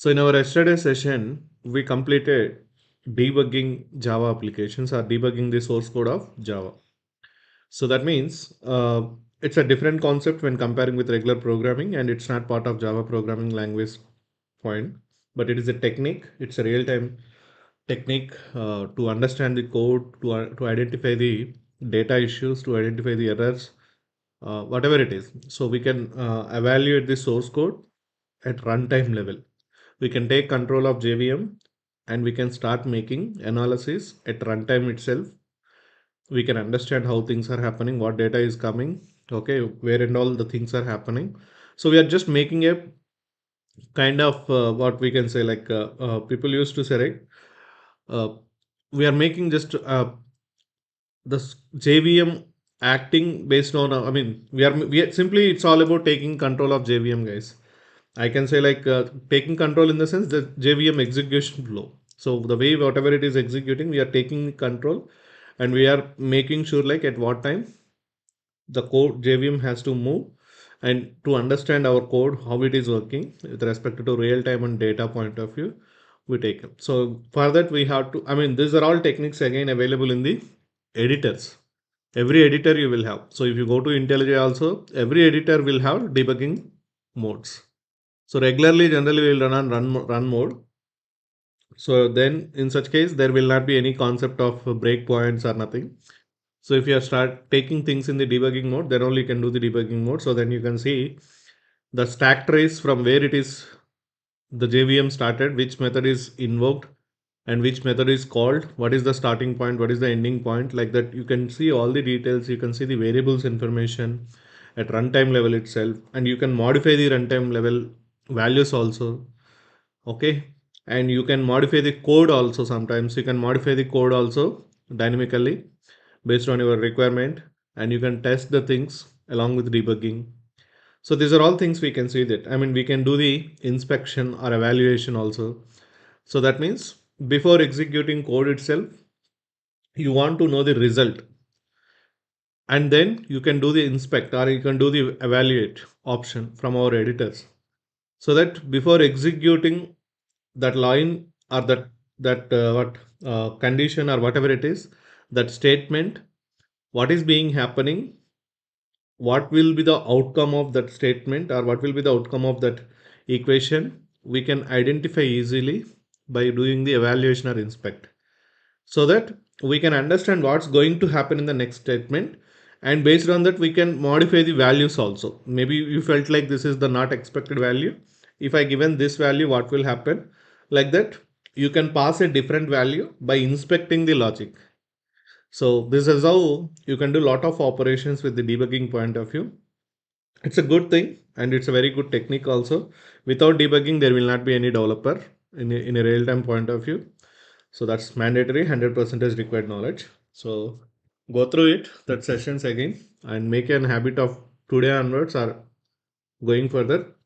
So in our yesterday session, we completed debugging Java applications or debugging the source code of Java. So that means it's a different concept when comparing with regular programming, and it's not part of Java programming language point, but it is a technique. It's a real-time technique to understand the code, to identify the data issues, to identify the errors, whatever it is. So we can evaluate the source code at runtime level. We can take control of JVM and we can start making analysis at runtime itself. We can understand how things are happening, what data is coming, okay, where and all the things are happening. So we are just making a kind of what we can say, like people used to say, right? We are making just the JVM acting based on, we are simply, it's all about taking control of JVM, guys. I can say, like taking control in the sense that JVM execution flow. So the way whatever it is executing, we are taking control, and we are making sure like at what time the code JVM has to move, and to understand our code how it is working with respect to real time and data point of view, we take it. So for that we have to. These are all techniques again available in the editors. Every editor you will have. So if you go to IntelliJ also, every editor will have debugging modes. So regularly, generally, we will run on run mode. So then, in such case, there will not be any concept of breakpoints or nothing. So if you start taking things in the debugging mode, then only you can do the debugging mode. So then you can see the stack trace from where it is the JVM started, which method is invoked, and which method is called, what is the starting point, what is the ending point, like that. You can see all the details, you can see the variables information at runtime level itself, and you can modify the runtime level values also. Okay, and you can modify the code also. Sometimes you can modify the code also dynamically based on your requirement, and you can test the things along with debugging. So these are all things we can see that. We can do the inspection or evaluation also. So that means before executing code itself, you want to know the result, and then you can do the inspect or you can do the evaluate option from our editors. So that before executing that line or that what condition or whatever it is, that statement, what is being happening, what will be the outcome of that statement or what will be the outcome of that equation, we can identify easily by doing the evaluation or inspect, so that we can understand what's going to happen in the next statement, and based on that we can modify the values also. Maybe you felt like this is the not expected value, if I given this value, what will happen, like that. You can pass a different value by inspecting the logic. So this is how you can do a lot of operations with the debugging point of view. It's a good thing, and it's a very good technique also. Without debugging, there will not be any developer in a real-time point of view. So that's mandatory, 100% is required knowledge. So go through it, that sessions again, and make an habit of today onwards or going further.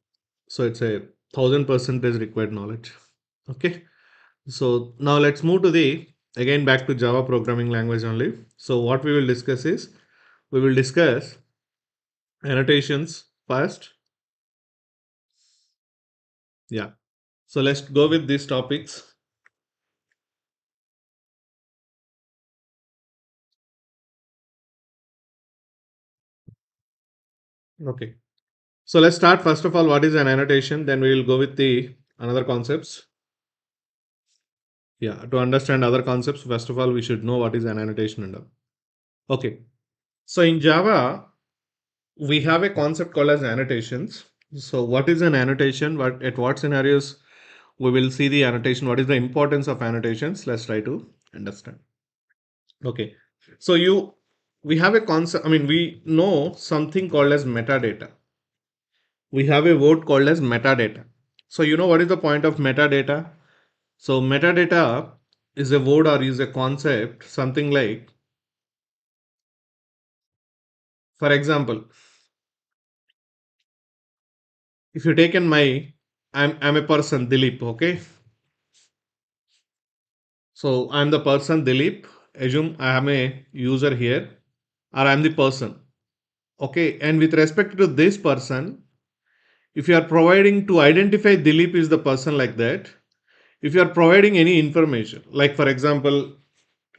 So it's a 1000% is required knowledge. Okay. So now let's move to the again back to Java programming language only. So what we will discuss is, we will discuss annotations first. Yeah. So let's go with these topics. Okay. So let's start first of all, what is an annotation? Then we will go with the another concepts. Yeah. To understand other concepts, first of all, we should know what is an annotation and all. Okay. So in Java, we have a concept called as annotations. So what is an annotation? What at what scenarios we will see the annotation? What is the importance of annotations? Let's try to understand. Okay. So we have a concept. We know something called as metadata. We have a word called as metadata. So you know what is the point of metadata? So metadata is a word or is a concept, something like, for example, if you take in I'm a person Dilip, okay? So I'm the person Dilip. Assume I am a user here, or I'm the person. Okay, and with respect to this person, If you are providing to identify Dilip is the person like that, if you are providing any information, like for example,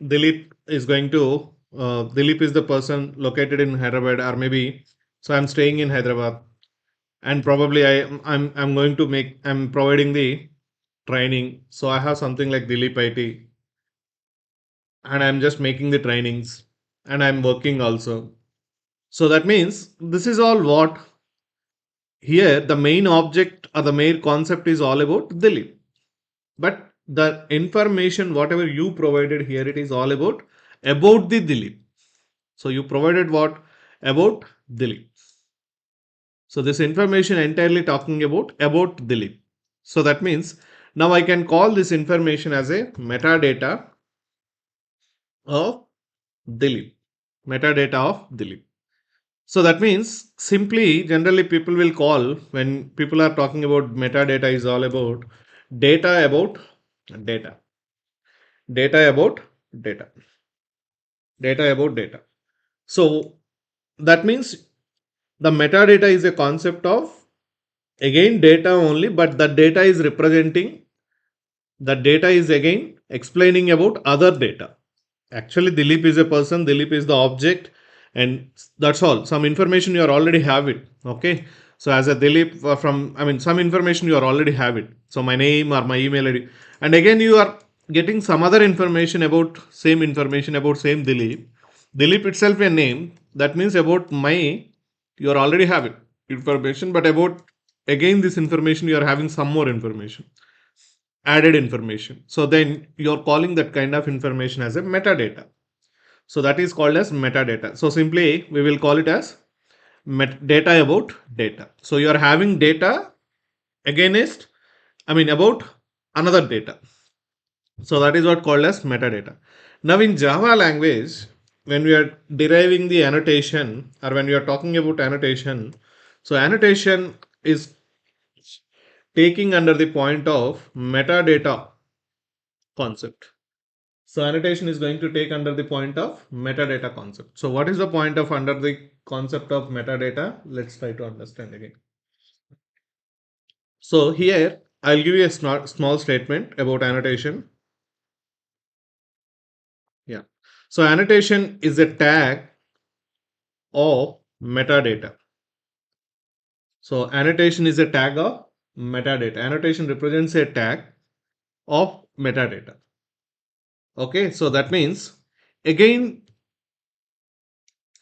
Dilip is going to, Dilip is the person located in Hyderabad, or maybe, so I'm staying in Hyderabad, and probably I'm going to make, I'm providing the training. So I have something like Dilip IT, and I'm just making the trainings, and I'm working also. So that means this is all what here the main object or the main concept is all about Dilip. But the information, whatever you provided here, it is all about the Dilip. So you provided what about Dilip. So this information entirely talking about Dilip. So that means now I can call this information as a metadata of Dilip. Metadata of Dilip. So that means simply generally people will call when people are talking about metadata is all about data about data. Data about data. Data about data. So that means the metadata is a concept of again data only, but the data is representing, the data is again explaining about other data. Actually, Dilip is a person, Dilip is the object, and that's all. Some information you are already have it. Okay. So as a Dilip from, I mean, some information you are already have it. So my name or my email ID, and again you are getting some other information about same Dilip. Dilip itself a name. That means about my, you are already have it information, but about again this information you are having some more information, added information. So then you're calling that kind of information as a metadata. So that is called as metadata. So simply we will call it as data about data. So you are having data against, I mean about another data. So that is what called as metadata. Now in Java language, when we are deriving the annotation or when we are talking about annotation, so annotation is taking under the point of metadata concept. So annotation is going to take under the point of metadata concept. So what is the point of under the concept of metadata? Let's try to understand again. So here I'll give you a small statement about annotation. Yeah. So annotation is a tag of metadata. So annotation is a tag of metadata. Annotation represents a tag of metadata. Okay. So that means again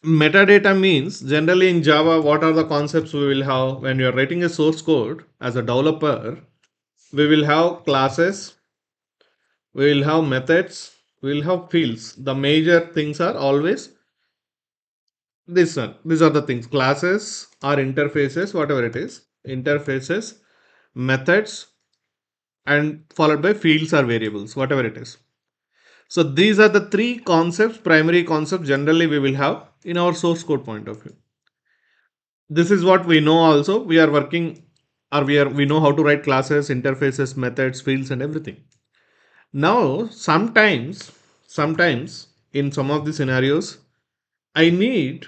metadata means generally in Java, what are the concepts we will have when you are writing a source code as a developer? We will have classes, we will have methods, we will have fields. The major things are always this one. These are the things, classes or interfaces, whatever it is, interfaces, methods, and followed by fields or variables, whatever it is. So these are the three concepts, primary concepts generally we will have in our source code point of view. This is what we know also. We are working, or we know how to write classes, interfaces, methods, fields, and everything. Now sometimes in some of the scenarios i need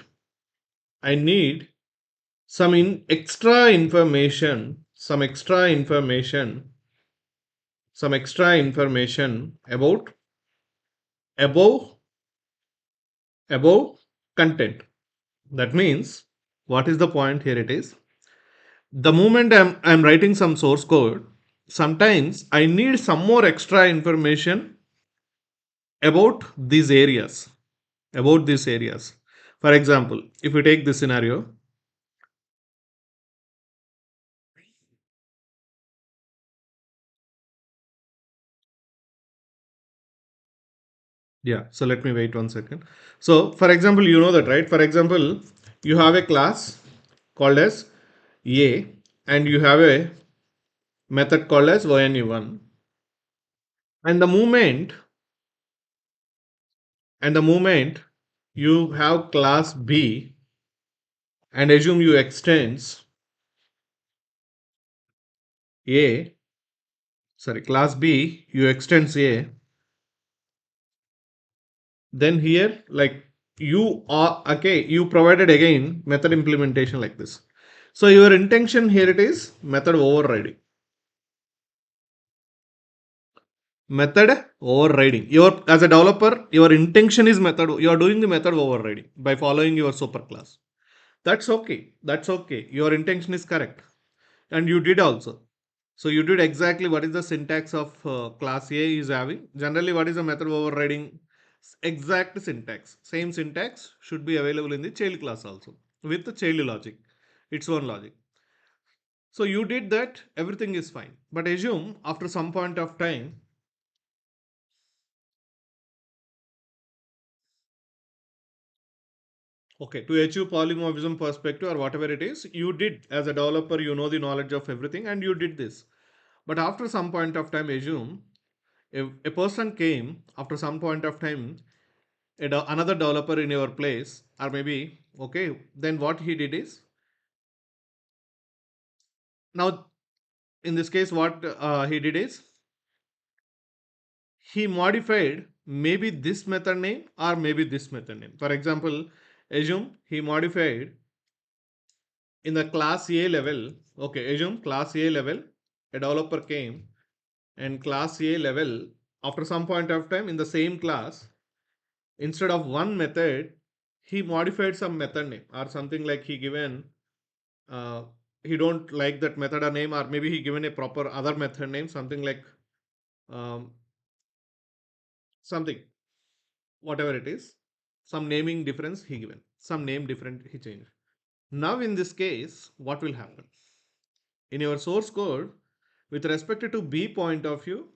I need some extra information, some extra information above above content. That means what is the point here? It is the moment I'm writing some source code, sometimes I need some more extra information about these areas. About these areas. For example, if we take this scenario, yeah. So let me wait 1 second. So for example, you know that, right? For example, you have a class called as A, and you have a method called as ONE1. And the moment you have class B and assume you extends A, sorry, class B, you extends A, then here like you are okay, you provided again method implementation like this. So your intention here it is method overriding. Method overriding. Your as a developer, your intention is method. You are doing the method overriding by following your superclass. That's okay. That's okay. Your intention is correct, and you did also. So you did exactly what is the syntax of class A is having. Generally, what is the method overriding? Exact syntax. Same syntax should be available in the child class also with the child logic, its own logic. So you did that, everything is fine. But assume after some point of time, okay, to achieve polymorphism perspective or whatever it is, you did as a developer, you know the knowledge of everything and you did this. But after some point of time, assume if a person came after some point of time, another developer in your place, or maybe, okay, then what he did is, now in this case, what he did is, he modified maybe this method name or maybe this method name. For example, assume he modified in the class A level, okay, assume class A level, a developer came and class A level, after some point of time in the same class, instead of one method, he modified some method name or something like he given, uh, he don't like that method or name, or maybe he given a proper other method name, something like um, something, whatever it is, some naming difference he given, some name different he changed. Now in this case, what will happen? In your source code, with respect to B point of view,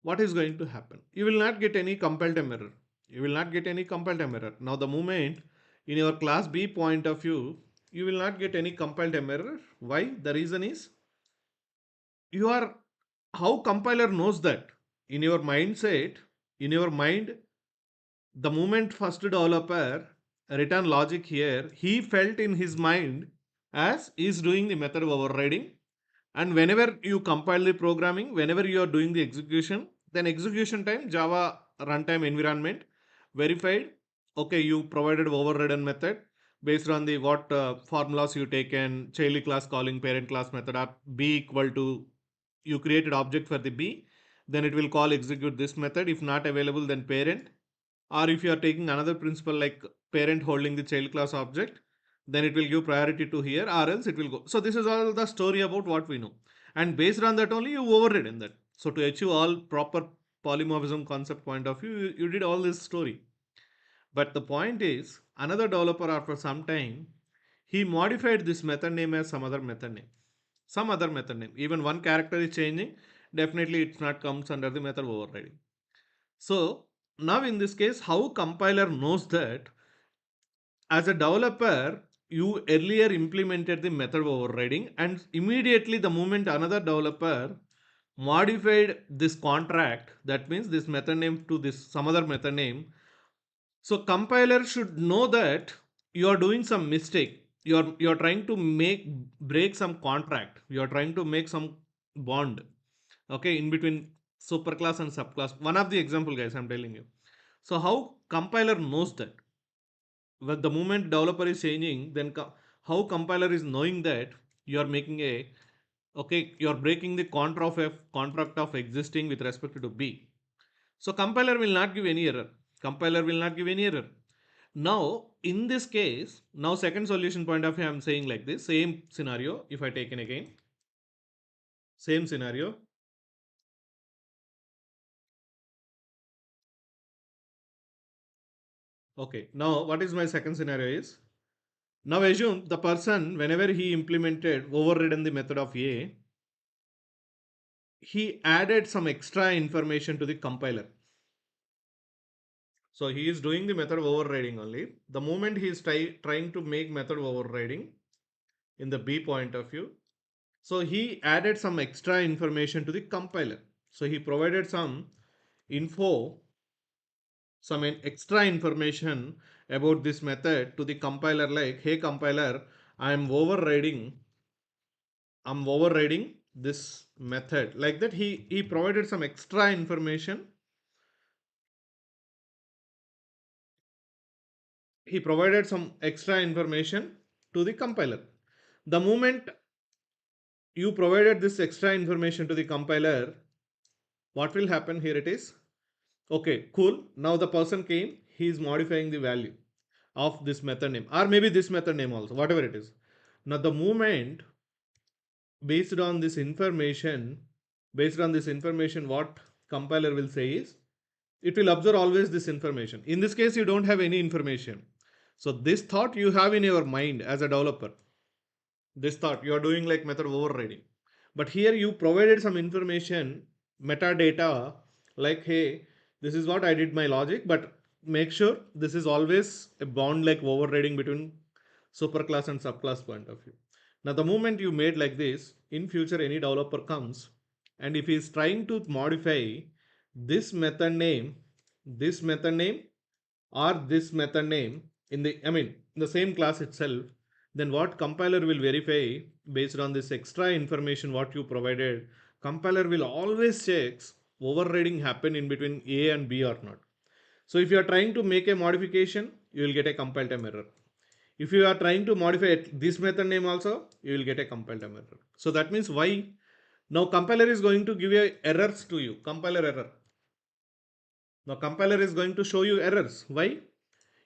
what is going to happen? You will not get any compile time error. You will not get any compile time error. Now the moment in your class B point of view, you will not get any compile time error. Why? The reason is you are, how compiler knows that in your mindset, in your mind, the moment first developer return logic here, he felt in his mind as is doing the method overriding. And whenever you compile the programming, whenever you are doing the execution, then execution time, Java runtime environment verified, okay, you provided overridden method based on the what formulas you taken, child class calling parent class method or b equal to, you created object for the b, then it will call execute this method. If not available, then parent, or if you are taking another principle like parent holding the child class object, then it will give priority to here or else it will go. So this is all the story about what we know, and based on that only you overridden that. So to achieve all proper polymorphism concept point of view, you did all this story. But the point is, another developer after some time, he modified this method name as some other method name, some other method name, even one character is changing, definitely it's not comes under the method overriding. So now in this case, how compiler knows that as a developer, you earlier implemented the method overriding, and immediately the moment another developer modified this contract, that means this method name to this some other method name. So compiler should know that you are doing some mistake. You are trying to make break some contract. You are trying to make some bond. Okay, in between superclass and subclass. One of the example, guys, I'm telling you. So how compiler knows that? When the moment developer is changing, then how compiler is knowing that you are making a, okay, you are breaking the contract of existing with respect to B. So compiler will not give any error. Compiler will not give any error. Now in this case, now second solution point of view, I'm saying like this same scenario. If I take in again, same scenario. Okay. Now what is my second scenario is, now assume the person whenever he implemented overridden the method of A, he added some extra information to the compiler. So he is doing the method overriding only. The moment he is trying to make method overriding in the B point of view, so he added some extra information to the compiler. So he provided some info, some extra information about this method to the compiler like, hey compiler, I'm overriding, I'm overriding this method. Like that, he provided some extra information. He provided some extra information to the compiler. The moment you provided this extra information to the compiler, what will happen? Here it is. Okay, cool. Now the person came, he is modifying the value of this method name, or maybe this method name also, whatever it is. Now the moment, based on this information, what compiler will say is, it will observe always this information. In this case, you don't have any information. So this thought you have in your mind as a developer, this thought you are doing like method overriding. But here you provided some information, metadata, like, hey, this is what I did my logic, but make sure this is always a bound like overriding between superclass and subclass point of view. Now, the moment you made like this, in future any developer comes, and if he is trying to modify this method name, this method name, or this method name in the, I mean, in the same class itself, then what compiler will verify based on this extra information what you provided, compiler will always checks overriding happen in between A and B or not. So if you are trying to make a modification, you will get a compile time error. If you are trying to modify this method name also, you will get a compile time error. So that means why? Now compiler is going to give you errors to you, compiler error. Now compiler is going to show you errors. Why?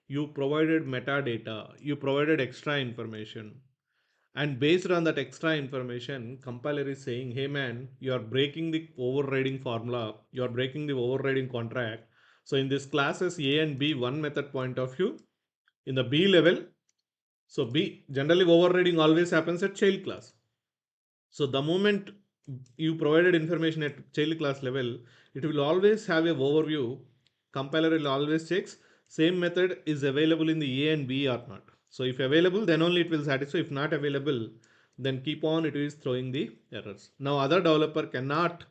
You provided metadata, you provided extra information. And based on that extra information, compiler is saying, hey man, you are breaking the overriding formula, you are breaking the overriding contract. So in this classes A and B, one method point of view, in the B level, so B, generally overriding always happens at child class. So the moment you provided information at child class level, it will always have a overview. Compiler will always checks same method is available in the A and B or not. So if available, then only it will satisfy. If not available, then keep on it is throwing the errors. Now other developer cannot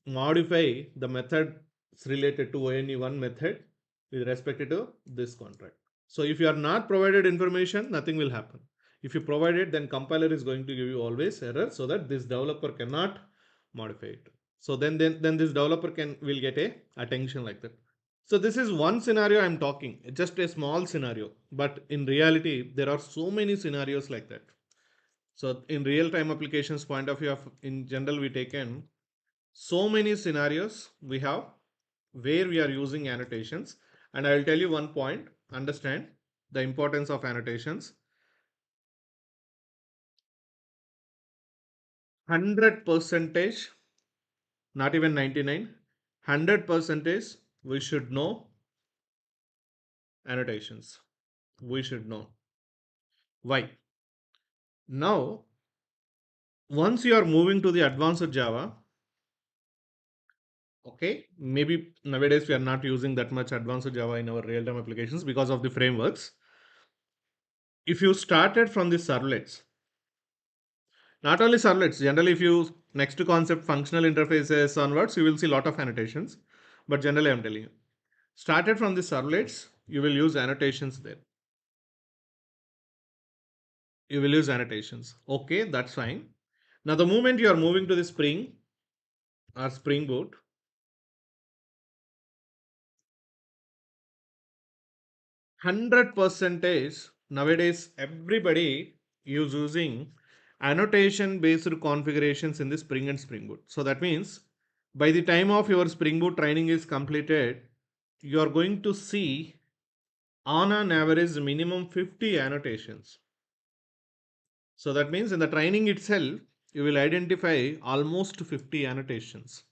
modify the methods related to only one method with respect to this contract. So if you are not provided information, nothing will happen. If you provide it, then compiler is going to give you always error so that this developer cannot modify it. So then this developer will get a attention like that. So this is one scenario I'm talking, just a small scenario, but in reality there are so many scenarios like that. So in real time applications point of view of in general we taken so many scenarios we have where we are using annotations, and I will tell you one point. Understand the importance of annotations. 100 percentage, not even 99, 100 percentage we should know annotations. We should know why. Now once you are moving to the advanced Java, okay, maybe nowadays we are not using that much advanced Java in our real-time applications because of the frameworks. If you started from the servlets, not only servlets, generally if you next to concept functional interfaces onwards, you will see a lot of annotations. But generally I'm telling you, started from the servlets, you will use annotations there. You will use annotations. Okay, that's fine. Now the moment you are moving to the Spring or Spring Boot, 100 percentage nowadays everybody is using annotation based configurations in the Spring and Spring Boot. So that means by the time of your Spring Boot training is completed, you are going to see on an average minimum 50 annotations. So that means in the training itself, you will identify almost 50 annotations.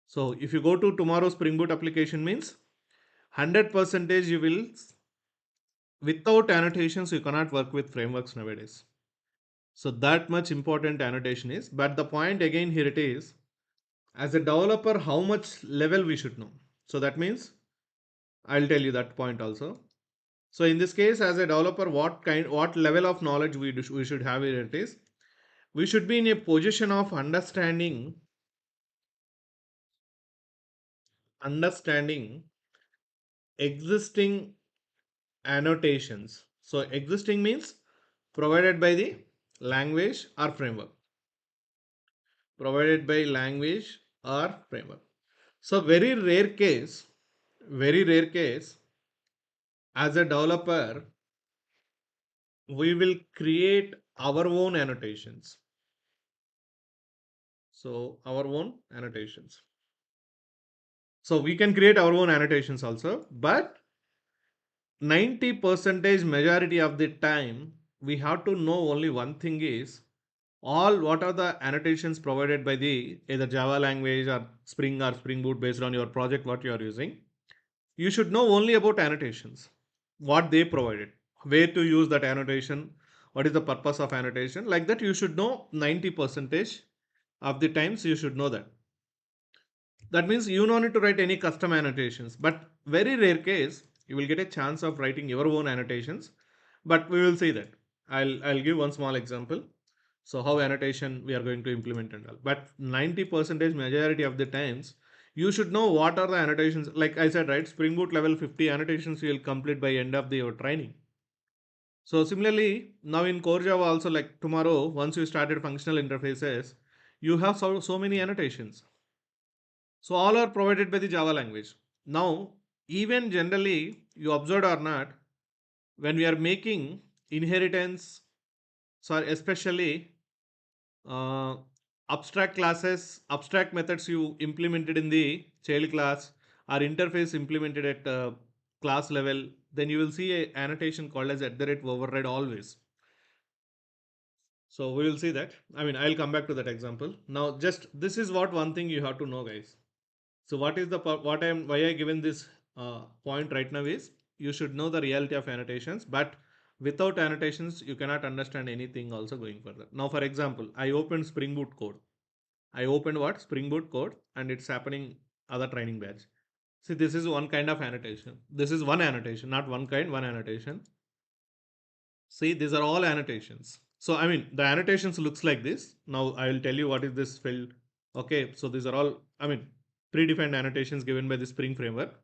So if you go to tomorrow Spring Boot application means 100 percentage you will, without annotations you cannot work with frameworks nowadays. So that much important annotation is. But the point again here it is, as a developer how much level we should know. So that means I'll tell you that point also. So in this case as a developer what level of knowledge we should have here it is, we should be in a position of understanding existing annotations. So existing means provided by the language or framework. Provided by language or framework. So very rare case, as a developer, we will create our own annotations. So our own annotations. So we can create our own annotations also, but 90 percentage majority of the time we have to know only one thing is all what are the annotations provided by the either Java language or Spring Boot based on your project what you are using. You should know only about annotations, what they provided, where to use that annotation, what is the purpose of annotation. Like that, you should know 90 percentage of the times you should know that. That means you don't need to write any custom annotations, but very rare case you will get a chance of writing your own annotations. But we will see that. I'll give one small example. So how annotation we are going to implement and all. But 90 percentage majority of the times you should know what are the annotations. Like I said, right? Spring Boot level 50 annotations you will complete by end of the your training. So similarly, now in core Java also like tomorrow, once you started functional interfaces, you have so many annotations. So all are provided by the Java language. Now, even generally, you observed or not, when we are making inheritance, sorry, especially uh, abstract classes, abstract methods you implemented in the child class or interface implemented at class level, then you will see a annotation called as at the rate override always. So we will see that. I mean, I'll come back to that example. Now, just this is what one thing you have to know, guys. So what is the what I am why I given this point right now is you should know the reality of annotations, but without annotations you cannot understand anything also going further. Now, for example, I opened Spring Boot code. I opened what Spring Boot code, and it's happening other training batch. See, this is one kind of annotation. This is one annotation, not one kind, one annotation. See, these are all annotations. So, I mean, the annotations looks like this. Now, I will tell you what is this field. Okay, so these are all, I mean, predefined annotations given by the Spring framework.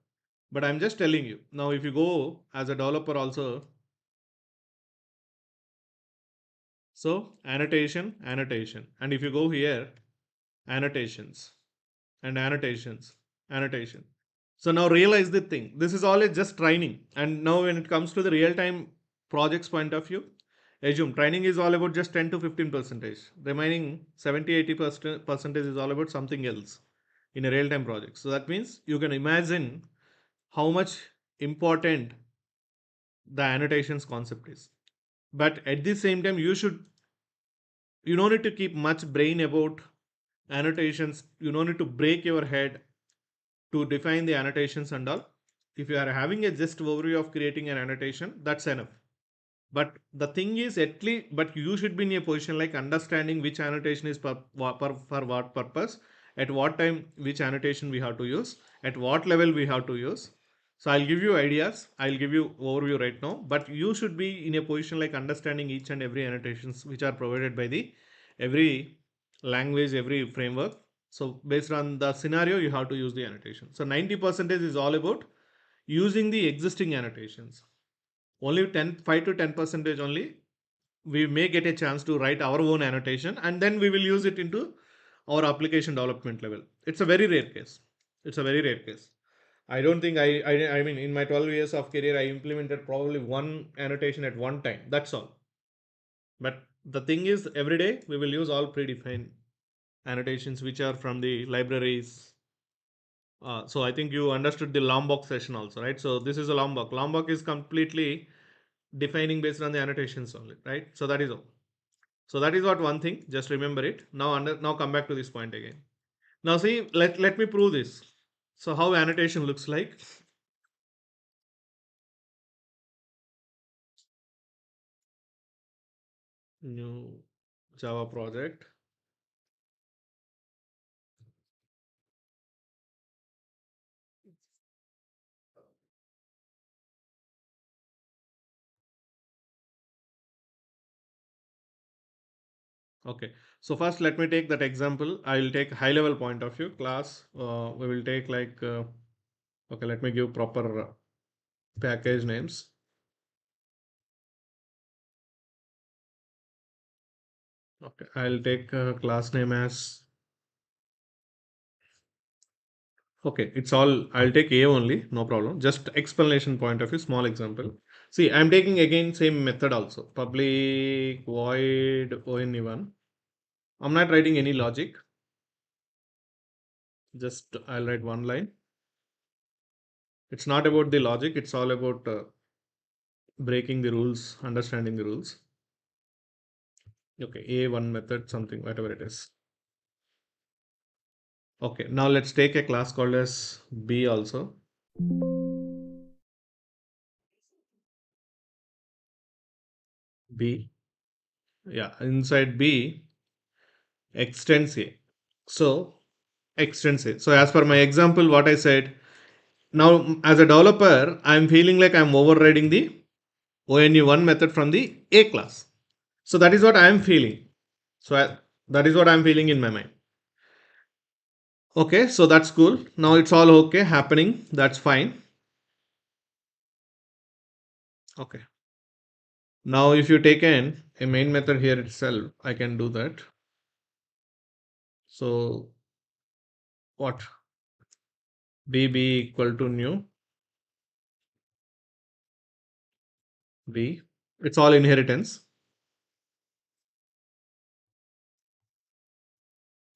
But I'm just telling you. Now, if you go as a developer also, so annotation, annotation. And if you go here, annotations and annotations, annotation. So now realize the thing. This is all just training. And now when it comes to the real time projects point of view, assume training is all about just 10 to 15 percentage. Remaining 70-80 percentage is all about something else in a real time project. So that means you can imagine how much important the annotations concept is. But at the same time, you don't need to keep much brain about annotations. You don't need to break your head to define the annotations and all. If you are having a just overview of creating an annotation, that's enough. But the thing is, at least, but you should be in a position like understanding which annotation is for what purpose, at what time, which annotation we have to use, at what level we have to use. So I'll give you ideas. I'll give you overview right now, but you should be in a position like understanding each and every annotations which are provided by the every language, every framework. So based on the scenario, you have to use the annotation. So 90% is all about using the existing annotations. Only 5 to 10 percentage only we may get a chance to write our own annotation, and then we will use it into our application development level. It's a very rare case. It's a very rare case. I don't think I mean in my 12 years of career I implemented probably one annotation at one time. That's all. But the thing is every day we will use all predefined annotations which are from the libraries. So I think you understood the Lombok session also, right? So this is a Lombok. Lombok is completely defining based on the annotations only, right? So that is all. So that is what one thing. Just remember it. Now come back to this point again. Now see, let me prove this. So how annotation looks like. New Java project. Okay. So first let me take that example. I will take high level point of view class. We will take like okay. Let me give proper package names. Okay. I'll take class name as okay. It's all I'll take A only. No problem. Just explanation point of view. Small example. See, I'm taking again same method also. Public void only1. I'm not writing any logic. Just I'll write one line. It's not about the logic. It's all about breaking the rules, understanding the rules. Okay, A1 method, something, whatever it is. Okay, now let's take a class called as B also. B. Yeah, inside B, extends A. So, extends A. So, as per my example, what I said, now as a developer, I'm feeling like I'm overriding the ONU1 method from the A class. So, that is what I'm feeling. So, that is what I'm feeling in my mind. Okay, so that's cool. Now it's all okay happening. That's fine. Okay. Now, if you take a main method here itself, I can do that. So, what? B equal to new B. It's all inheritance.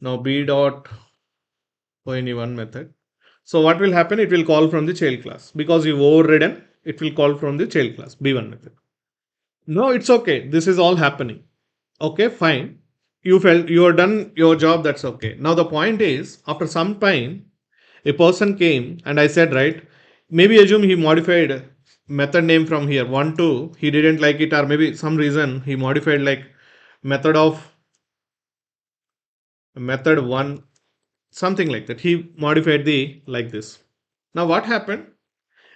Now, B dot only1 method. So, what will happen? It will call from the child class because you've overridden. It will call from the child class B1 method. No, it's okay. This is all happening. Okay, fine. You felt you are done your job. That's okay. Now, the point is, after some time, a person came and I said, right, maybe assume he modified method name from here 1 2, he didn't like it, or maybe some reason he modified like method of method 1, something like that. He modified the like this. Now what happened?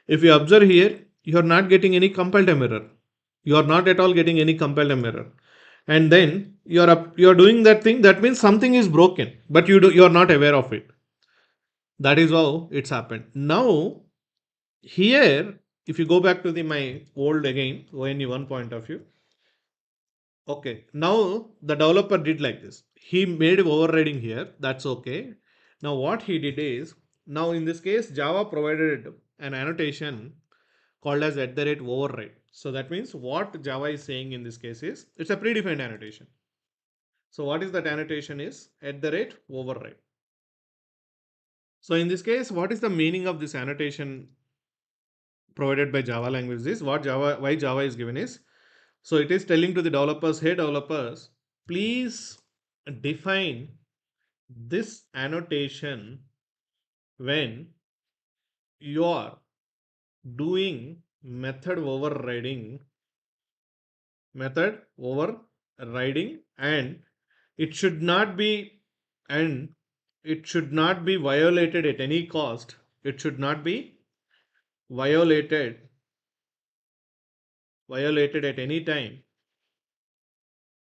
If you observe here, you are not getting any compiled error. You are not at all getting any compiled error. And then you are doing that thing. That means something is broken, but you are not aware of it. That is how it's happened. Now here, if you go back to the my old again ONE1 point of view, okay. Now the developer did like this. He made overriding here. That's okay. Now what he did is, now in this case Java provided an annotation called as at the rate override. So that means what Java is saying in this case is it's a predefined annotation. So what is that annotation is at the rate override. So in this case, what is the meaning of this annotation provided by Java language is what Java, why Java is given is, so it is telling to the developers, hey developers, please define this annotation when you are doing method overriding, and it should not be and it should not be violated at any cost. It should not be violated at any time.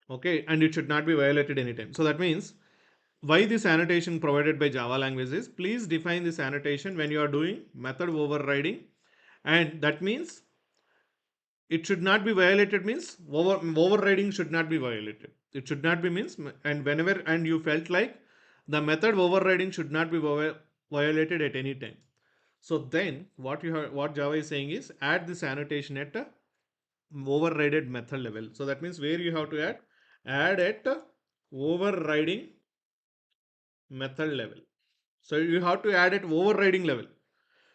Okay, and it should not be violated anytime. So that means why this annotation provided by Java language is, please define this annotation when you are doing method overriding, and that means it should not be violated means overriding should not be violated. It should not be means, and whenever and you felt like the method overriding should not be violated at any time. So then what Java is saying is add this annotation at a overrided method level. So that means where you have to add at overriding method level. So you have to add it overriding level.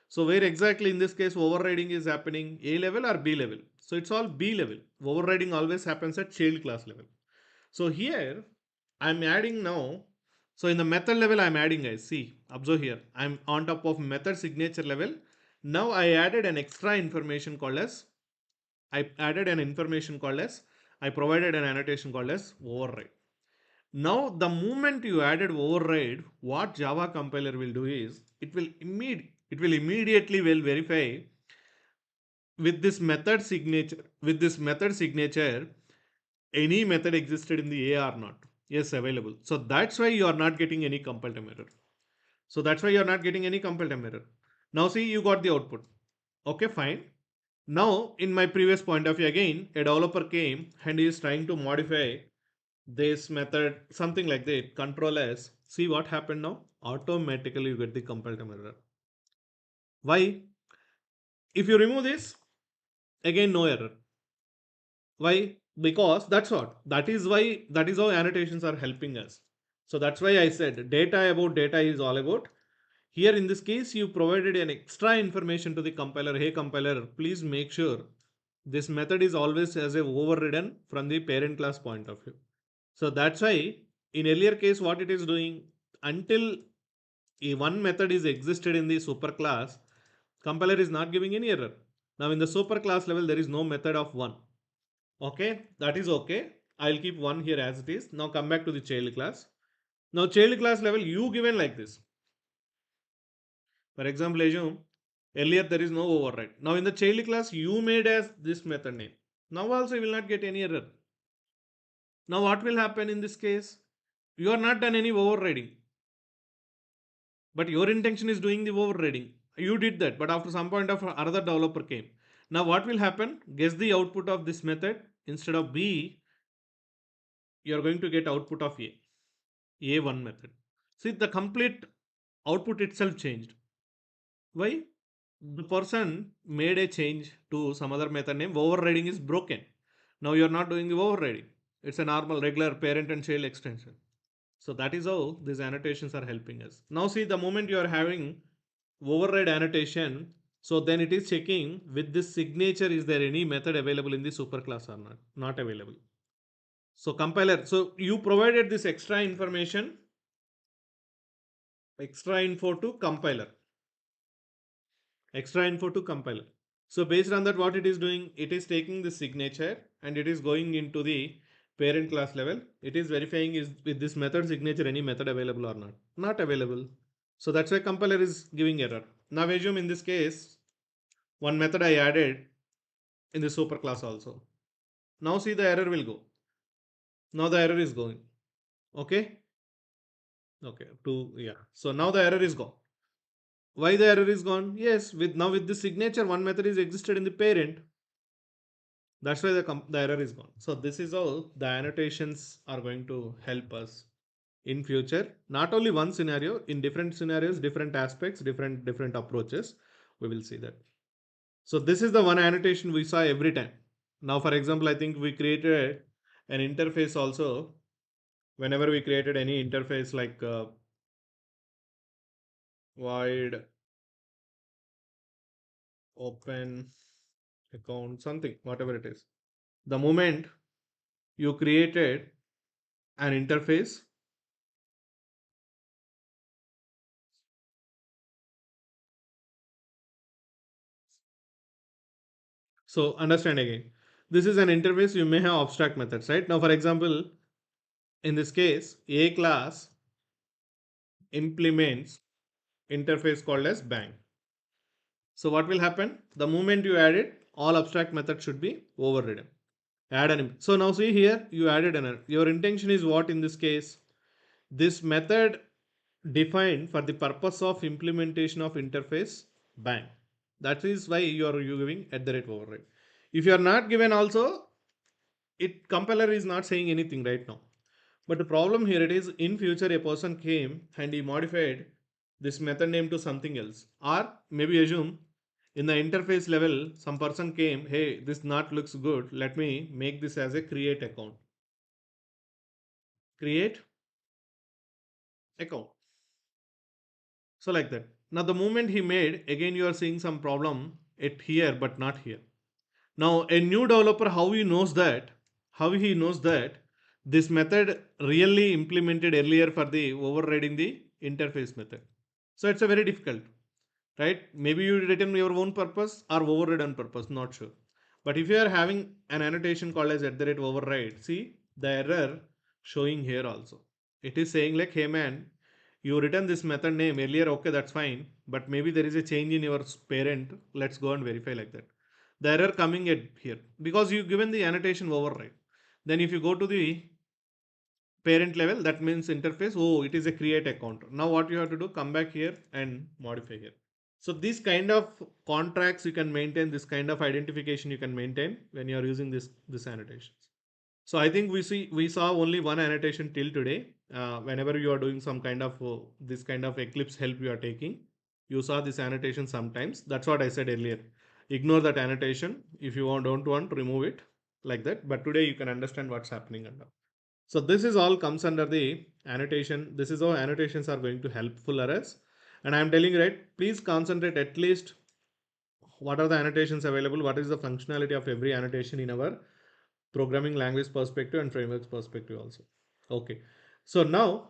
So where exactly in this case overriding is happening, A level or B level? So it's all B level. Overriding always happens at child class level. So here I'm adding now. So in the method level I'm adding, guys. See, observe here. I'm on top of method signature level. Now I added an extra information called as I provided an annotation called as override. Now, the moment you added override, what Java compiler will do is it will immediately will verify with this method signature any method existed in the A or not. Yes, available. So that's why you are not getting any compile time error. So that's why you are not getting any compile time error. Now see, you got the output. Okay, fine. Now in my previous point of view again, a developer came and he is trying to modify this method, something like that, control s. See what happened now? Automatically you get the compile time error. Why? If you remove this, again no error. Why? Because that is how annotations are helping us. So that's why I said data about data is all about. Here in this case, you provided an extra information to the compiler. Hey compiler, please make sure this method is always as a overridden from the parent class point of view. So that's why in earlier case, what it is doing, until one method is existed in the superclass, compiler is not giving any error. Now in the superclass level, there is no method of one. Okay, that is okay. I'll keep one here as it is. Now come back to the child class. Now child class level, you given like this. For example, assume earlier there is no override. Now in the child class, you made as this method name. Now also you will not get any error. Now what will happen in this case? You are not done any overriding, but your intention is doing the overriding. You did that, but after some point of another developer came. Now what will happen? Guess the output of this method. Instead of B, you are going to get output of A1 method. See, the complete output itself changed. Why? The person made a change to some other method name. Overriding is broken. Now you are not doing the overriding. It's a normal, regular parent and child extension. So that is how these annotations are helping us. Now see, the moment you are having override annotation, so then it is checking with this signature, is there any method available in the superclass or not? Not available. So compiler, so you provided this extra info to compiler, extra info to compiler. So based on that, what it is doing, it is taking the signature and it is going into the parent class level. It is verifying is with this method signature any method available or not. Not available. So that's why compiler is giving error. Now assume in this case, one method I added in the superclass also. Now see the error will go. Now the error is going. Okay. Okay. Yeah. So now the error is gone. Why the error is gone? Yes, with now with the signature, one method is existed in the parent. That's why the error is gone. So this is how the annotations are going to help us in future. Not only one scenario, in different scenarios, different aspects, different approaches. We will see that. So this is the one annotation we saw every time. Now, for example, I think we created an interface also. Whenever we created any interface like void open account, something, whatever it is. The moment you created an interface, so understand again, this is an interface, you may have abstract methods, right? Now, for example, in this case, a class implements interface called as bank. So what will happen? The moment you add it, all abstract methods should be overridden. Add an so now see here, you added an your intention is what in this case? This method defined for the purpose of implementation of interface bank. That is why you giving at the rate override. If you are not given also, it compiler is not saying anything right now. But the problem here it is, in future a person came and he modified this method name to something else, or maybe assume in the interface level some person came, hey, this not looks good, let me make this as a create account. Create account. So like that. Now the moment he made, again you are seeing some problem it here but not here. Now a new developer, how he knows that? How he knows that this method really implemented earlier for the overriding the interface method. So it's a very difficult, right? Maybe you written your own purpose or override purpose, not sure. But if you are having an annotation called as at the rate override, see the error showing here also. It is saying like, hey man, you written this method name earlier, okay, that's fine. But maybe there is a change in your parent. Let's go and verify like that. The error coming at here because you given the annotation override. Then if you go to the parent level, that means interface, oh, it is a create account. Now what you have to do, come back here and modify here. So this kind of contracts you can maintain, this kind of identification you can maintain when you are using this annotations. So I think we saw only one annotation till today. Whenever you are doing some kind of this kind of Eclipse help you are taking, you saw this annotation sometimes. That's what I said earlier. ignore that annotation. If you don't want to remove it like that, but today you can understand what's happening under. So this is all comes under the annotation. This is how annotations are going to helpful us. And I'm telling you, right, please concentrate at least what are the annotations available, what is the functionality of every annotation in our programming language perspective and frameworks perspective also. Okay. So now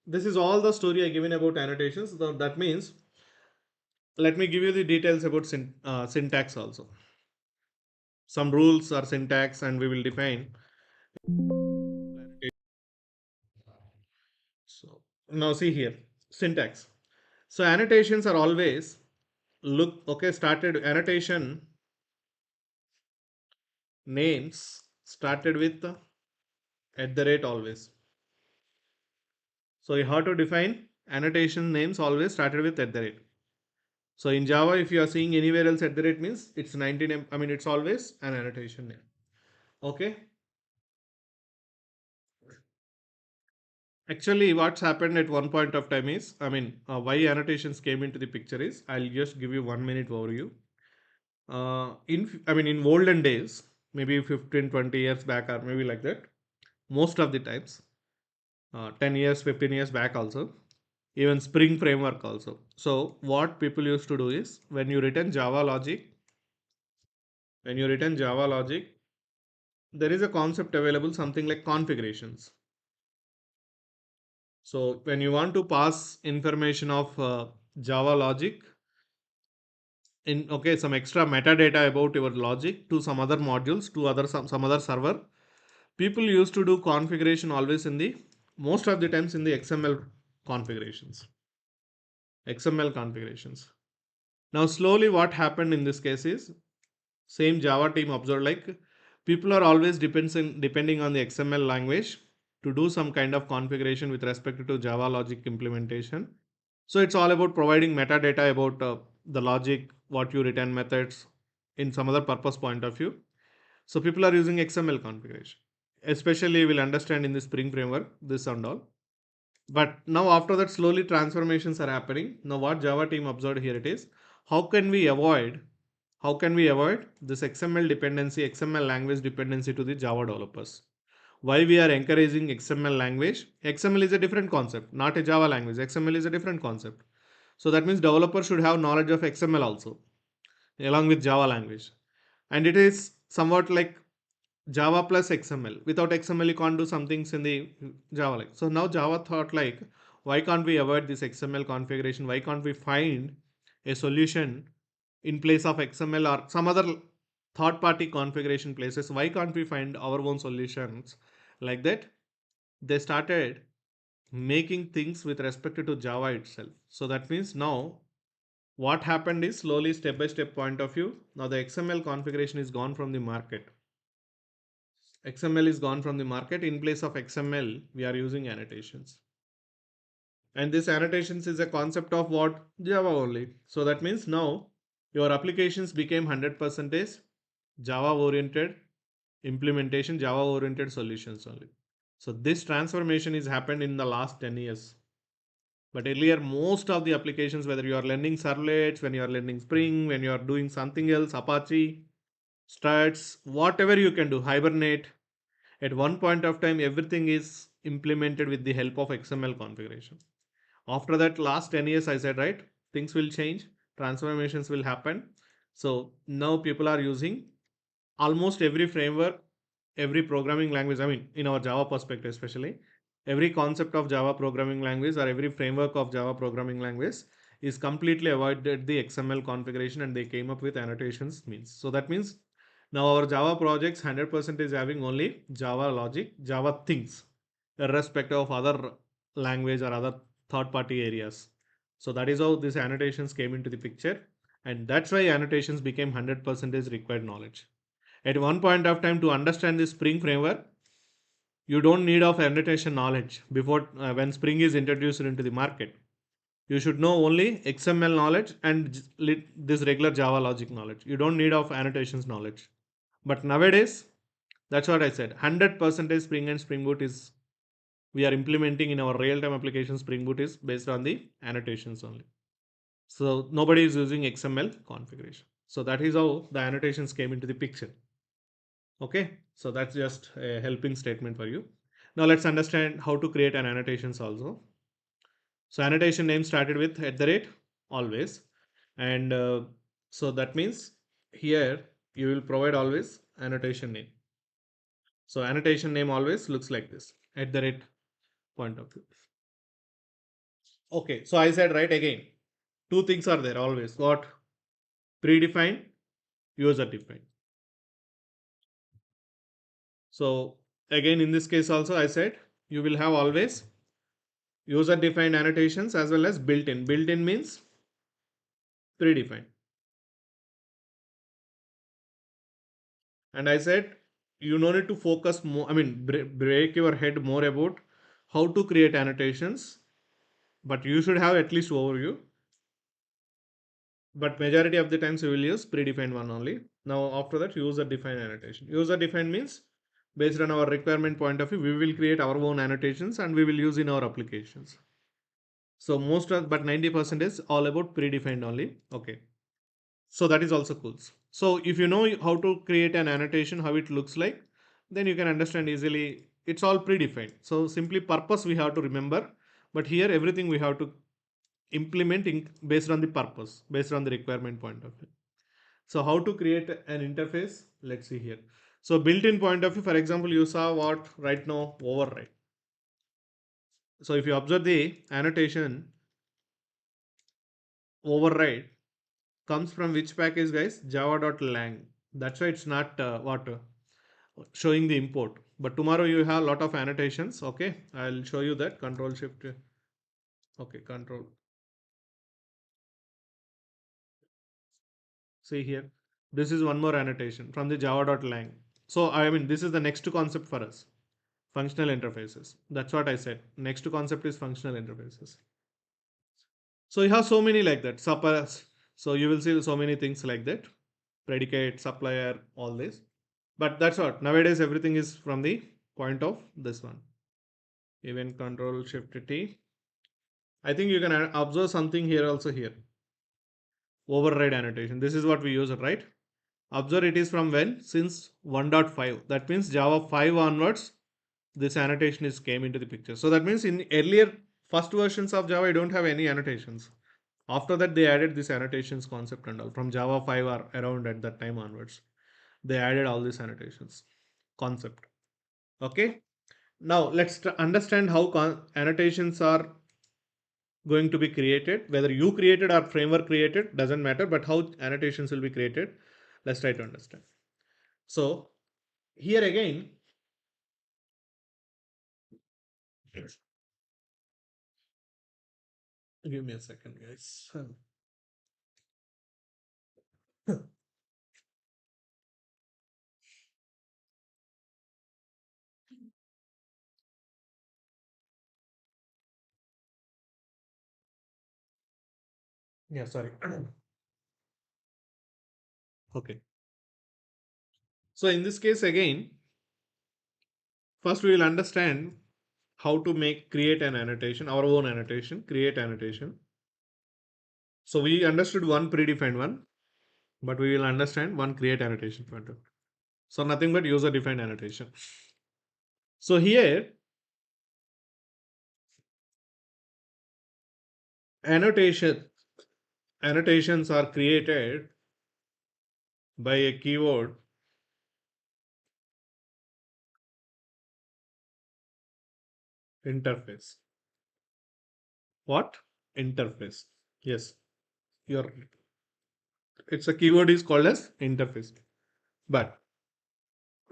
this is all the story I given about annotations. So that means let me give you the details about syntax also. Some rules or syntax and we will define. So now see here, syntax. So annotations are always look okay started annotation names started with at the rate always. So you have to define annotation names always started with at the rate. So in Java, if you are seeing anywhere else at the rate means it's 19. I mean it's always an annotation name. Okay. Actually, what's happened at one point of time is, I mean, why annotations came into the picture is, I'll just give you 1 minute overview. In olden days, maybe 15, 20 years back, or maybe like that, most of the times, 10 years, 15 years back also, even Spring framework also. So what people used to do is, when you written Java logic, there is a concept available, something like configurations. So when you want to pass information of Java logic in okay some extra metadata about your logic to some other modules to some other server, people used to do configuration always in the most of the times in the configurations XML configurations. Now slowly what happened in this case is same Java team observed like people are always depending on the XML language to do some kind of configuration with respect to Java logic implementation. So it's all about providing metadata about the logic, what you return methods in some other purpose point of view. So people are using XML configuration. Especially we'll understand in the Spring framework, this and all. But now after that, slowly transformations are happening. Now what Java team observed here it is, how can we avoid this XML dependency, XML language dependency to the Java developers? Why we are encouraging XML language? XML is a different concept, not a Java language. XML is a different concept. So that means developers should have knowledge of XML also, along with Java language. And it is somewhat like Java plus XML. Without XML, you can't do some things in the Java. Like so, now Java thought like, why can't we avoid this XML configuration? Why can't we find a solution in place of XML or some other third-party configuration places? Why can't we find our own solutions like that? They started making things with respect to Java itself. So that means now what happened is slowly step by step point of view. Now the XML configuration is gone from the market. XML is gone from the market. In place of XML, we are using annotations. And this annotations is a concept of what? Java only. So that means now your applications became 100% Java oriented implementation, Java oriented solutions only. So this transformation is happened in the last 10 years. But earlier, most of the applications, whether you are learning servlets, when you are learning Spring, when you are doing something else, Apache, Struts, whatever you can do, Hibernate, at one point of time, everything is implemented with the help of XML configuration. After that, last 10 years, I said, right, things will change, transformations will happen. So now people are using almost every framework, every programming language. I mean, in our Java perspective, especially, every concept of Java programming language or every framework of Java programming language is completely avoided the XML configuration and they came up with annotations means. So that means now our Java projects 100% is having only Java logic, Java things, irrespective of other language or other third party areas. So that is how these annotations came into the picture. And that's why annotations became 100% required knowledge. At one point of time to understand this Spring framework, you don't need of annotation knowledge before when Spring is introduced into the market. You should know only XML knowledge and this regular Java logic knowledge. You don't need of annotations knowledge. But nowadays, that's what I said. 100% Spring and Spring Boot is we are implementing in our real-time application. Spring Boot is based on the annotations only. So nobody is using XML configuration. So that is how the annotations came into the picture. Okay, so that's just a helping statement for you. Now let's understand how to create an annotations also. So annotation name started with at the rate always, and so that means here you will provide always annotation name. So annotation name always looks like this at the rate point of view. Okay, so I said right again. Two things are there always. What? Predefined, user defined. So again in this case also I said you will have always user defined annotations as well as built in. Built in means predefined. And I said you no need to focus more. I mean break your head more about how to create annotations, but you should have at least overview. But majority of the times you will use predefined one only. Now after that user defined annotation. User defined means based on our requirement point of view, we will create our own annotations and we will use in our applications. So most of but 90% is all about predefined only. Okay. So that is also cool. So if you know how to create an annotation, how it looks like, then you can understand easily. It's all predefined. So simply purpose we have to remember, but here everything we have to implement based on the purpose, based on the requirement point of view. So how to create an interface? Let's see here. So built-in point of view, for example, you saw what right now override. So if you observe the annotation override comes from which package guys? Java.lang. That's why it's not showing the import. But tomorrow you have a lot of annotations. Okay, I'll show you that. Control shift. Okay, control. See here. This is one more annotation from the java.lang. So I mean this is the next concept for us. Functional interfaces. That's what I said. Next concept is functional interfaces. So you have so many like that. So you will see so many things like that. Predicate, supplier, all this. But that's what nowadays everything is from the point of this one. Even control shift T. I think you can observe something here also here. Override annotation. This is what we use it, right? Observe it is from when? Since 1.5. That means Java 5 onwards, this annotation is came into the picture. So that means in earlier first versions of Java, I don't have any annotations. After that, they added this annotations concept and all from Java 5 or around at that time onwards. They added all these annotations concept. Okay. Now let's understand how annotations are going to be created. Whether you created or framework created doesn't matter, but how annotations will be created. Let's try to understand. So here again, give me a second, guys. Yeah, sorry. Okay. So in this case again, first we will understand how to create an annotation, our own annotation, create annotation. So we understood one predefined one, but we will understand one create annotation point. So nothing but user defined annotation. So here annotation annotations are created by a keyword interface. What? Interface. Yes, you're it's a keyword is called as interface. But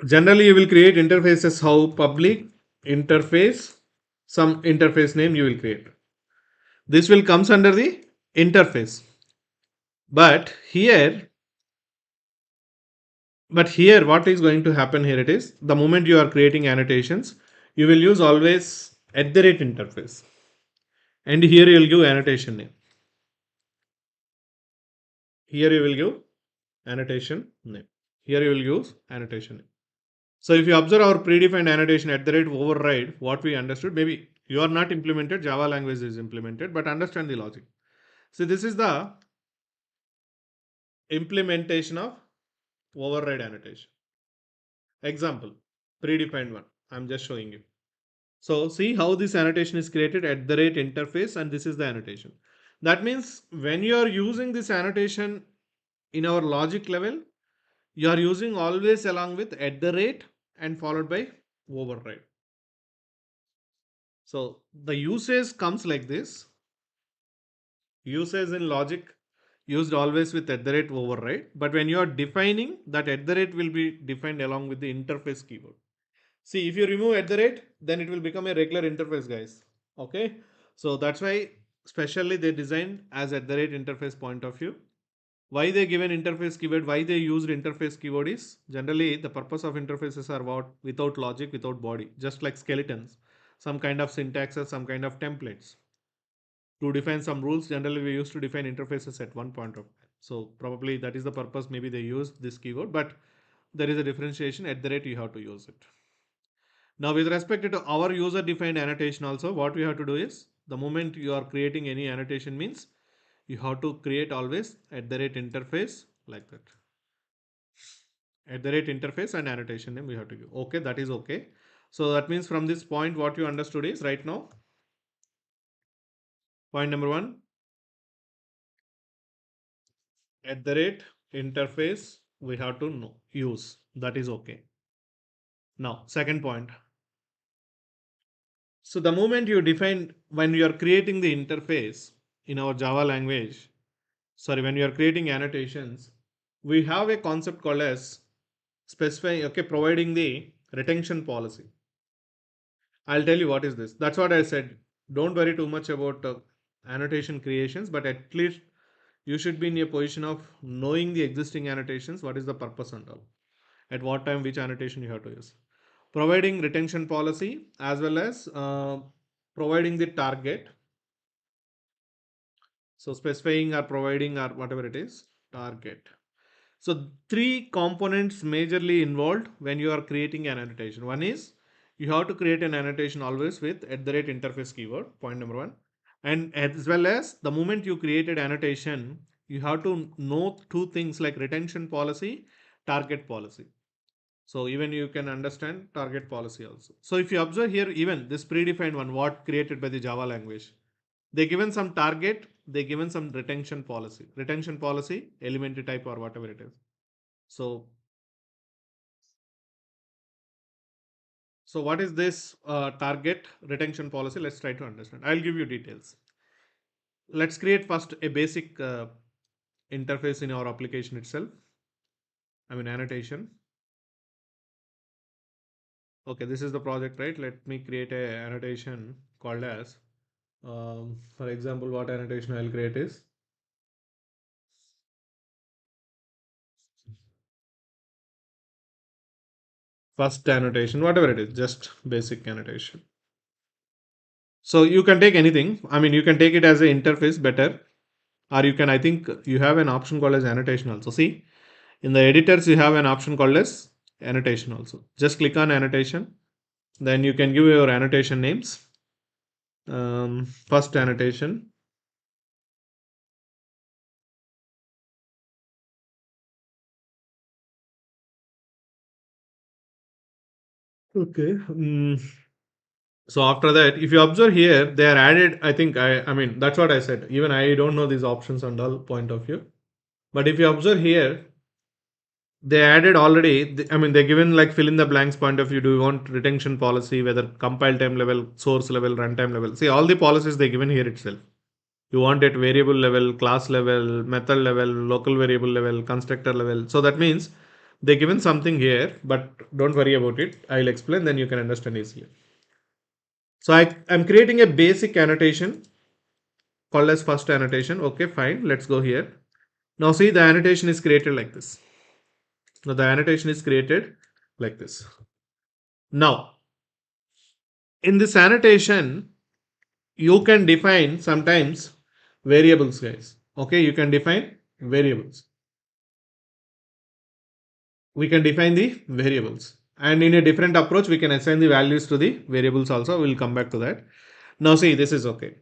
generally you will create interfaces how public interface, some interface name you will create. This will comes under the interface. But here, what is going to happen here it is the moment you are creating annotations, you will use always at the rate interface. And here you will give annotation name. Here you will give annotation name. Here you will use annotation name. So if you observe our predefined annotation at the rate override, what we understood, maybe you are not implemented, Java language is implemented, but understand the logic. So this is the implementation of override annotation. Example, predefined one. I'm just showing you. So see how this annotation is created at the rate interface, and this is the annotation. That means when you are using this annotation in our logic level, you are using always along with at the rate and followed by override. So the usage comes like this. Usage in logic used always with at the rate override. But when you are defining, that at the rate will be defined along with the interface keyword. See, if you remove at the rate, then it will become a regular interface, guys. Okay. So that's why specially they designed as at the rate interface point of view. Why they given interface keyword, why they used interface keyword is generally the purpose of interfaces are what without logic, without body, just like skeletons, some kind of syntaxes, some kind of templates. To define some rules, generally we used to define interfaces at one point of time. So probably that is the purpose, maybe they used this keyword, but there is a differentiation at the rate you have to use it. Now with respect to our user defined annotation also, what we have to do is the moment you are creating any annotation means you have to create always at the rate interface like that. At the rate interface and annotation name we have to give. Okay, that is okay. So that means from this point what you understood is right now, point number one, at the rate interface we have to know, use. That is okay. Now, second point. So the moment you define when you are creating the interface in our Java language, sorry, when you are creating annotations, we have a concept called as specifying, okay, providing the retention policy. I'll tell you what is this. That's what I said. Don't worry too much about annotation creations, but at least you should be in a position of knowing the existing annotations, what is the purpose and all, at what time, which annotation you have to use. Providing retention policy as well as providing the target. So specifying or providing or whatever it is, target. So three components majorly involved when you are creating an annotation. One is you have to create an annotation always with at the rate interface keyword, point number one. And as well as the moment you created annotation, you have to know two things like retention policy, target policy. So even you can understand target policy also. So if you observe here, even this predefined one, what created by the Java language, they given some target, they given some retention policy, elementary type or whatever it is. So, so what is this target retention policy? Let's try to understand. I'll give you details. Let's create first a basic interface in our application itself. I mean annotation. Okay, this is the project, right? Let me create a annotation called as, for example, what annotation I'll create is first annotation, whatever it is, just basic annotation. So you can take anything. I mean, you can take it as an interface better, or you can, I think you have an option called as annotation also. See, in the editors, you have an option called as annotation also. Just click on annotation. Then you can give your annotation names. First annotation. Okay. So after that, if you observe here, they are added. I think I mean that's what I said. Even I don't know these options and all point of view. But if you observe here, they added already. I mean, they're given like fill in the blanks point of view. Do you want retention policy, whether compile time level, source level, runtime level? See, all the policies they given here itself. You want it variable level, class level, method level, local variable level, constructor level. So that means they given something here, but don't worry about it. I'll explain, then you can understand easily. So I'm creating a basic annotation called as first annotation. Okay, fine. Let's go here. Now see the annotation is created like this. Now the annotation is created like this. Now in this annotation, you can define sometimes variables, guys. Okay, you can define variables. We can define the variables, and in a different approach we can assign the values to the variables also. We'll come back to that. Now see, this is okay.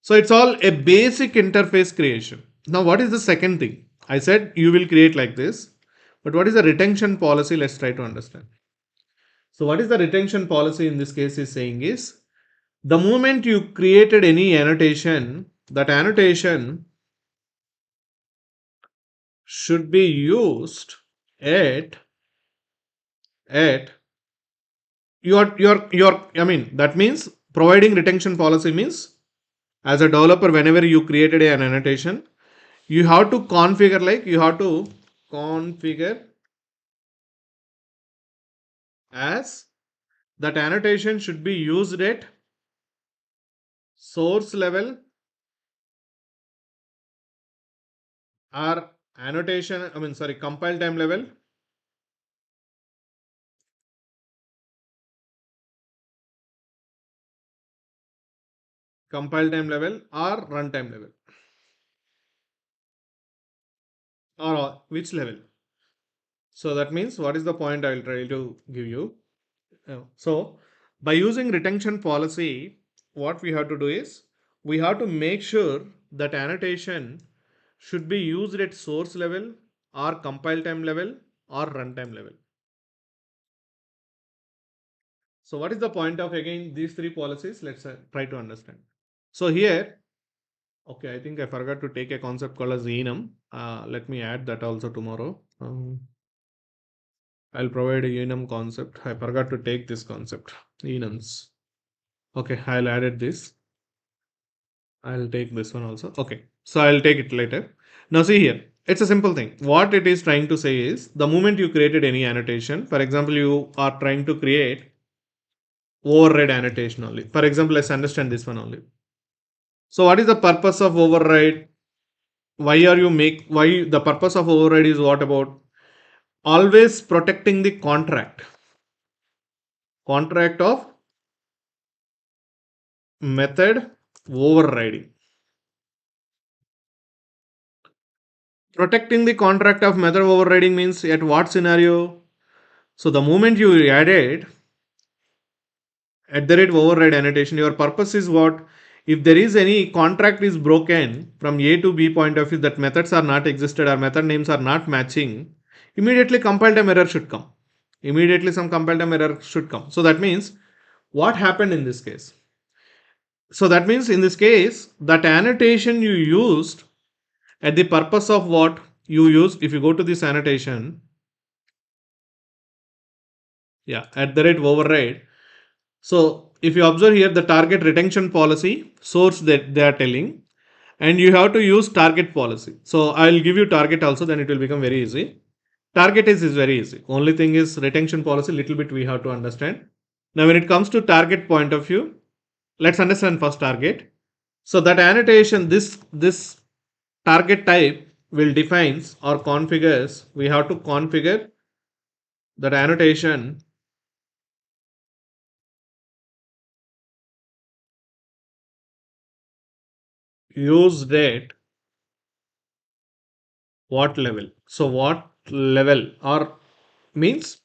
So it's all a basic interface creation. Now what is the second thing? I said you will create like this, but what is the retention policy? Let's try to understand. So what is the retention policy in this case is saying is the moment you created any annotation, that annotation should be used at at your I mean that means providing retention policy means as a developer whenever you created an annotation you have to configure as that annotation should be used at source level or annotation I mean sorry compile time level, or runtime level, or which level. So that means what is the point I will try to give you. So by using retention policy, what we have to do is we have to make sure that annotation should be used at source level or compile time level or runtime level. So what is the point of again these three policies? Let's try to understand. So here, okay, I think I forgot to take a concept called as enum. Let me add that also tomorrow. I'll provide a enum concept. I forgot to take this concept, enums. Okay, I'll add it this. I'll take this one also. Okay, so I'll take it later. Now see here, it's a simple thing. What it is trying to say is the moment you created any annotation, for example, you are trying to create override annotation only. For example, let's understand this one only. So what is the purpose of override? Why the purpose of override is what about? Always protecting the contract of method overriding. Protecting the contract of method overriding means at what scenario? So the moment you added at the rate override annotation, your purpose is what? If there is any contract is broken from A to B point of view that methods are not existed or method names are not matching, immediately compile time error should come. Immediately some compile time error should come. So that means what happened in this case? So that means in this case that annotation you used at the purpose of what you use, if you go to this annotation, yeah, at the rate override. So if you observe here the target retention policy source that they are telling, and you have to use target policy. So I'll give you target also, then it will become very easy. Target is very easy. Only thing is retention policy, little bit we have to understand. Now when it comes to target point of view, let's understand first target. So that annotation, this target type will defines or configures, we have to configure that annotation used at what level. So what level or means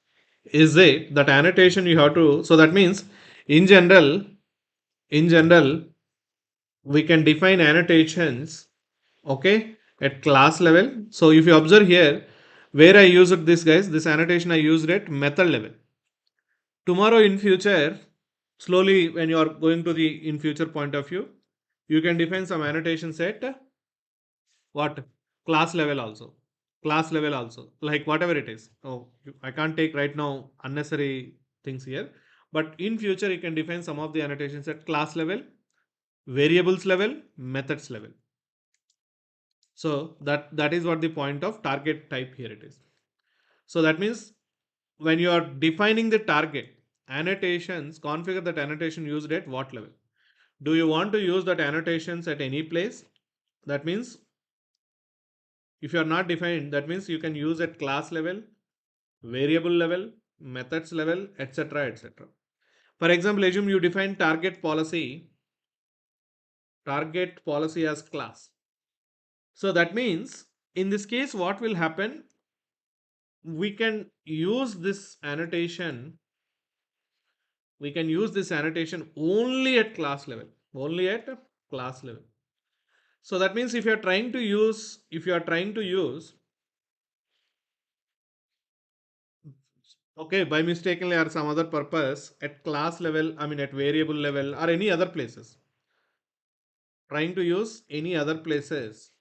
is it that annotation you have to, so that means in general, in general we can define annotations, okay, at class level. So if you observe here where I used this guys, this annotation I used at method level. Tomorrow in future, slowly when you are going to the in future point of view, you can define some annotations at what class level also, like whatever it is. Oh, I can't take right now unnecessary things here, but in future you can define some of the annotations at class level, variables level, methods level. So that is what the point of target type here it is. So that means when you are defining the target annotations, configure that annotation used at what level. Do you want to use that annotations at any place? That means if you are not defined, that means you can use at class level, variable level, methods level, etc. etc. For example, assume you define target policy as class. So that means in this case, what will happen? We can use this annotation. We can use this annotation only at class level. Only at class level. So that means if you are trying to use, okay, by mistakenly or some other purpose at class level, I mean at variable level or any other places, trying to use any other places,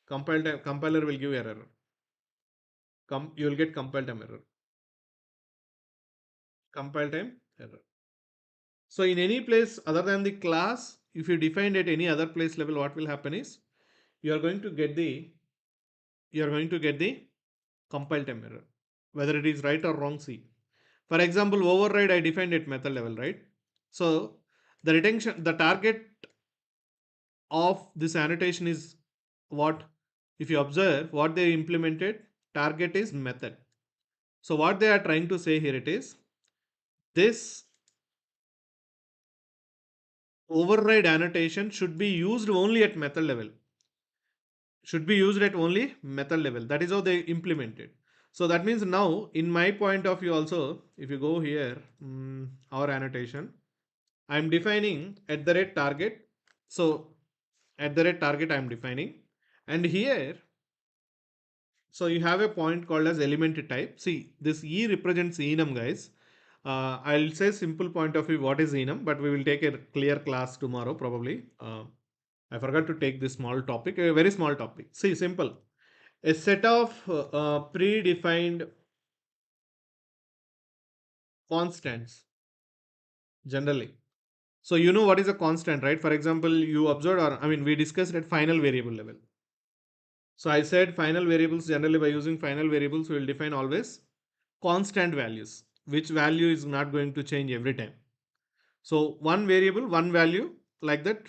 compiler will give error. You will get compile time error. Compile time error. So in any place other than the class, if you define at any other place level, what will happen is you are going to get the compile time error. Whether it is right or wrong, see. For example, override I defined at method level, right? So the target of this annotation is what? If you observe what they implemented, target is method. So what they are trying to say here, it is this override annotation should be used only at method level. Should be used at only method level. That is how they implemented. So that means now, in my point of view, also, if you go here, our annotation, I am defining at the rate target. So at the rate target, I am defining, and here, so you have a point called as element type. See, this E represents enum, guys. I'll say simple point of view what is enum, but we will take a clear class tomorrow probably. I forgot to take this small topic, a very small topic. See, simple. A set of predefined constants generally. So you know what is a constant, right? For example, you observed, or I mean, we discussed at final variable level. So I said final variables, generally by using final variables, we will define always constant values, which value is not going to change every time. So one variable, one value, like that,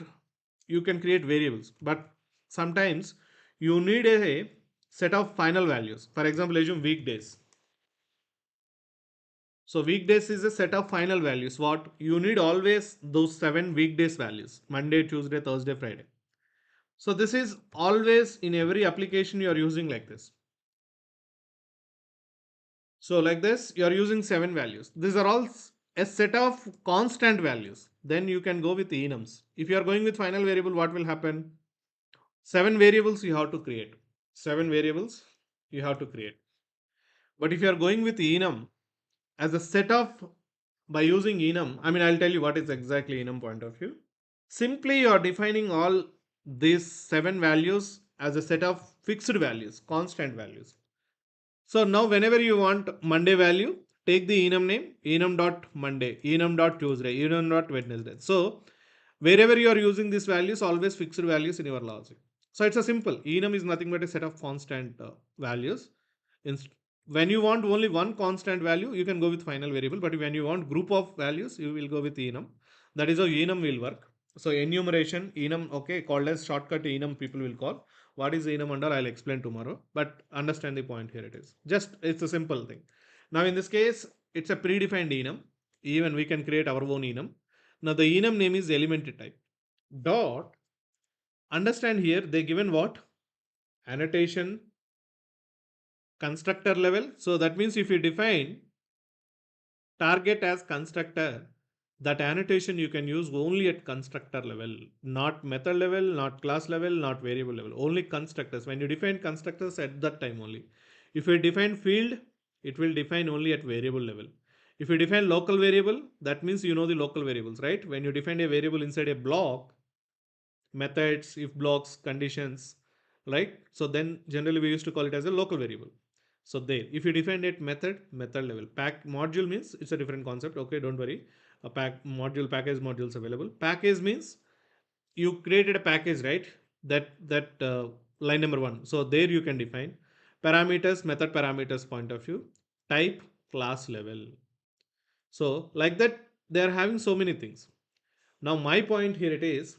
you can create variables. But sometimes you need a set of final values. For example, assume weekdays. So weekdays is a set of final values. What you need always those 7 weekdays values: Monday, Tuesday, Thursday, Friday. So this is always in every application you are using like this. So like this, you are using 7 values. These are all a set of constant values. Then you can go with enums. If you are going with final variable, what will happen? 7 variables you have to create. 7 variables you have to create. But if you are going with enum as a set of, by using enum, I mean, I'll tell you what is exactly enum point of view. Simply you are defining all these 7 values as a set of fixed values, constant values. So now whenever you want Monday value, take the enum name, enum dot Monday, enum dot Tuesday, enum dot Wednesday. So wherever you are using these values, always fixed values in your logic. So it's a simple. Enum is nothing but a set of constant values. When you want only one constant value, you can go with final variable. But when you want group of values, you will go with enum. That is how enum will work. So enumeration, enum, okay, called as shortcut enum, people will call. What is enum under? I'll explain tomorrow. But understand the point here. It is just it's a simple thing. Now in this case, it's a predefined enum. Even we can create our own enum. Now the enum name is element type. Dot. Understand here they given what? Annotation constructor level. So that means if you define target as constructor, that annotation you can use only at constructor level, not method level, not class level, not variable level, only constructors. When you define constructors at that time only. If you define field, it will define only at variable level. If you define local variable, that means you know the local variables, right? When you define a variable inside a block, methods, if blocks, conditions, right? So then generally we used to call it as a local variable. So there, if you define it method level, pack module means it's a different concept. Okay, don't worry. A package modules available. Package means you created a package, right? That line number one. So there you can define parameters, method parameters point of view, type, class level. So like that, they are having so many things. Now my point here it is,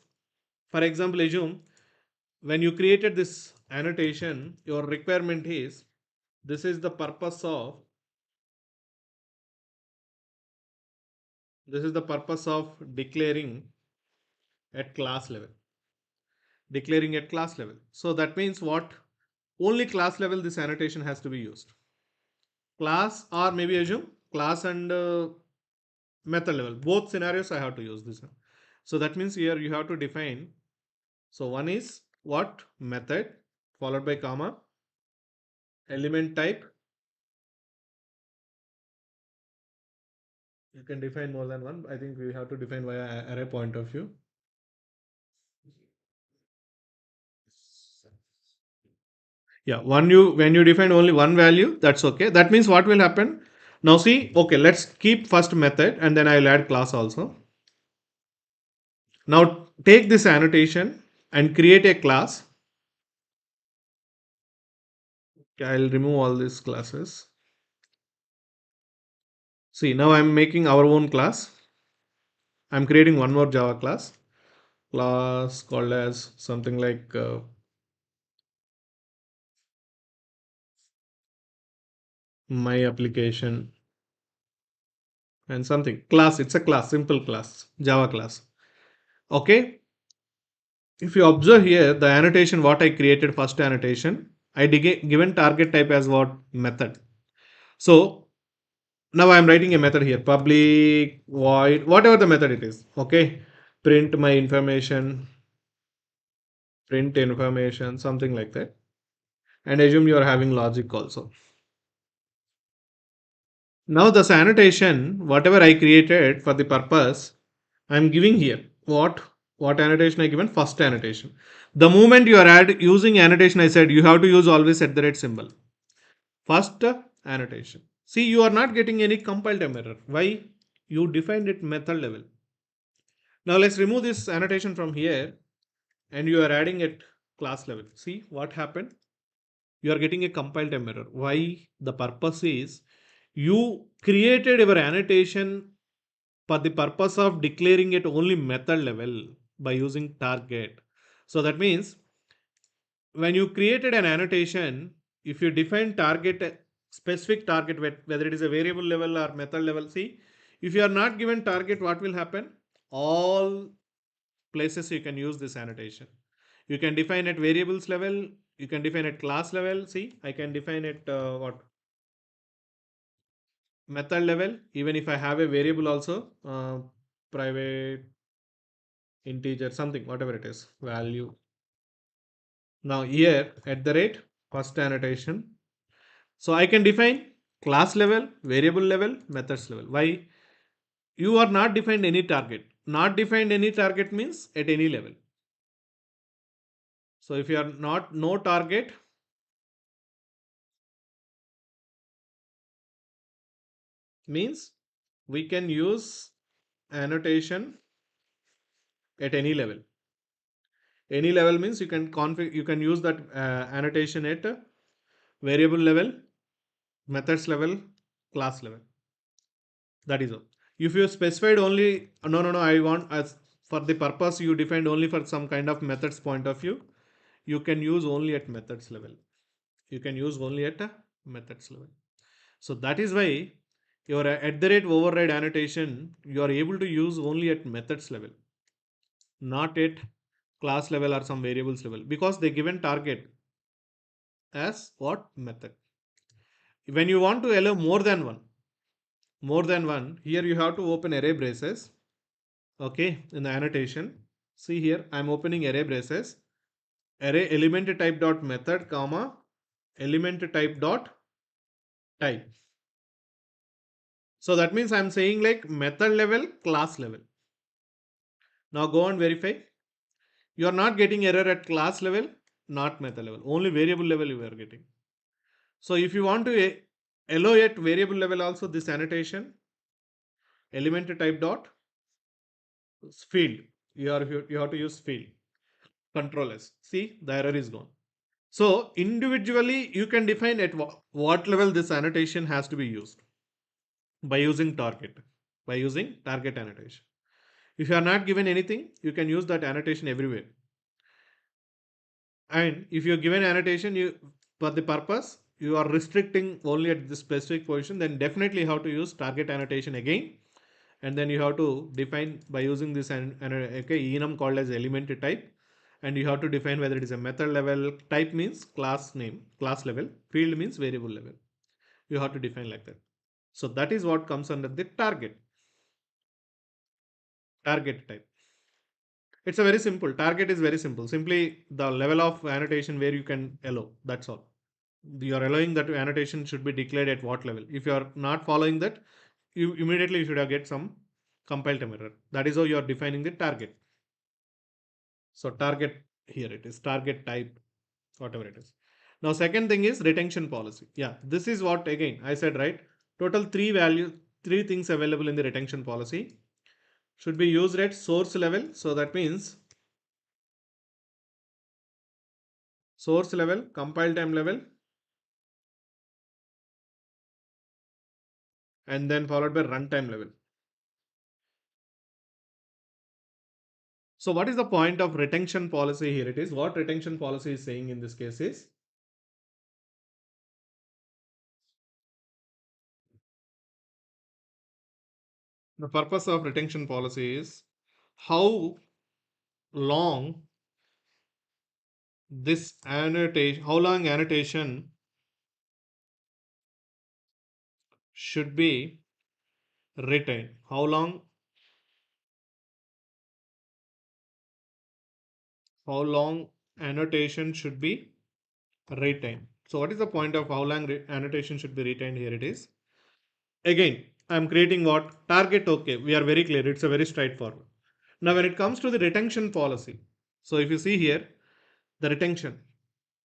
for example, assume when you created this annotation, your requirement is this is the purpose of at class level declaring at class level. So that means what? Only class level this annotation has to be used. Class, or maybe assume class and method level, both scenarios I have to use this. So that means here you have to define. So one is what method followed by comma, element type. You can define more than one. I think we have to define via array point of view. Yeah, when you define only one value, that's okay. That means what will happen? Now see, okay, let's keep first method and then I'll add class also. Now take this annotation and create a class. Okay, I'll remove all these classes. See, now I'm making our own class. I'm creating one more Java class called as something like my application and something class. It's a class, simple class, Java class. Okay. If you observe here, the annotation what I created first annotation, I given target type as what method. So now I am writing a method here, public void, whatever the method it is. Okay, print my information, print information, something like that. And assume you are having logic also. Now this annotation, whatever I created for the purpose, I am giving here. What annotation I given? First annotation. The moment you are using annotation, I said you have to use always at the rate symbol. First annotation. See, you are not getting any compile time error. Why? You defined it method level. Now let's remove this annotation from here and you are adding it class level. See what happened? You are getting a compile time error. Why? The purpose is you created your annotation for the purpose of declaring it only method level by using target. So that means when you created an annotation, if you define target, specific target, whether it is a variable level or method level, see, if you are not given target, what will happen? All places you can use this annotation. You can define at variables level, you can define at class level. See, I can define it what method level, even if I have a variable also, private integer, something, whatever it is, value. Now here at the rate, first annotation. So I can define class level, variable level, methods level. Why? You are not defined any target. Not defined any target means at any level. So if you are not no target, means we can use annotation at any level. Any level means you can config, you can use that annotation at variable level, methods level, class level. That is all. If you specified only no, I want as for the purpose you defined only for some kind of methods point of view, you can use only at methods level. You can use only at a methods level. So that is why your at the rate override annotation you are able to use only at methods level, not at class level or some variables level, because they given target as what method. When you want to allow more than one, here you have to open array braces. Okay, in the annotation, see here I'm opening array braces, array element type dot method comma element type dot type. So that means I'm saying like method level, class level. Now go and verify. You are not getting error at class level, not method level. Only variable level you are getting. So if you want to allow at variable level also this annotation, element type dot field. You have to use field. Control S. See the error is gone. So individually you can define at what level this annotation has to be used by using target. By using target annotation. If you are not given anything, you can use that annotation everywhere. And if you're given annotation, you for the purpose you are restricting only at the specific position, then definitely you have to use target annotation again. And then you have to define by using this okay, enum called as element type. And you have to define whether it is a method level, type means class name, class level, field means variable level. You have to define like that. So that is what comes under the target type. It's a very simple target is very simple. Simply the level of annotation where you can allow. That's all. You are allowing that annotation should be declared at what level. If you are not following that, you immediately you should have get some compile time error. That is how you are defining the target. So target, here it is, target type, whatever it is. Now second thing is retention policy. Yeah, this is what again I said, right? Total three things available in the retention policy should be used at source level. So that means source level, compile time level, and then followed by runtime level. So what is the point of retention policy here? It is what retention policy is saying in this case is the purpose of retention policy is how long how long annotation should be retained. How long annotation should be retained. So what is the point of how long annotation should be retained? Here it is. Again, I'm creating what? Target. Okay, we are very clear. It's a very straightforward. Now, when it comes to the retention policy, so if you see here, the retention,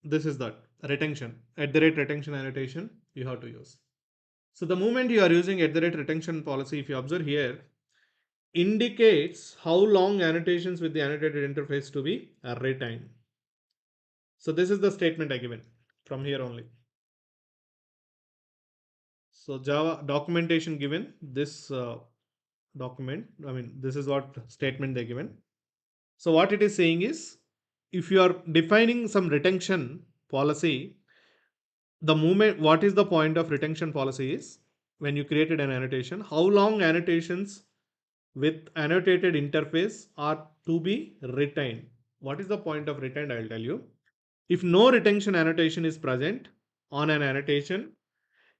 this is that retention, at the rate retention annotation, you have to use. So the moment you are using at the rate retention policy, if you observe here, indicates how long annotations with the annotated interface to be retained. So this is the statement I given from here only. So Java documentation given this document. I mean, this is what statement they given. So what it is saying is, if you are defining some retention policy, the moment what is the point of retention policy is when you created an annotation, how long annotations with annotated interface are to be retained. What is the point of retained? I'll tell you. If no retention annotation is present on an annotation,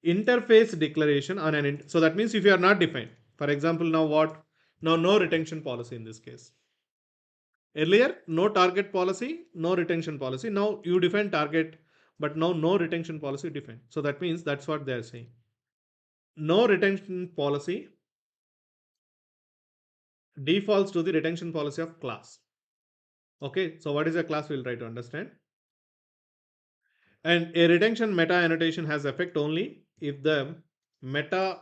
interface declaration on so that means if you are not defined, for example, now what? Now no retention policy in this case. Earlier, no target policy, no retention policy. Now you define target, but now no retention policy defined. So that means that's what they are saying. No retention policy defaults to the retention policy of class. Okay, so what is a class? We'll try to understand. And a retention meta annotation has effect only if the meta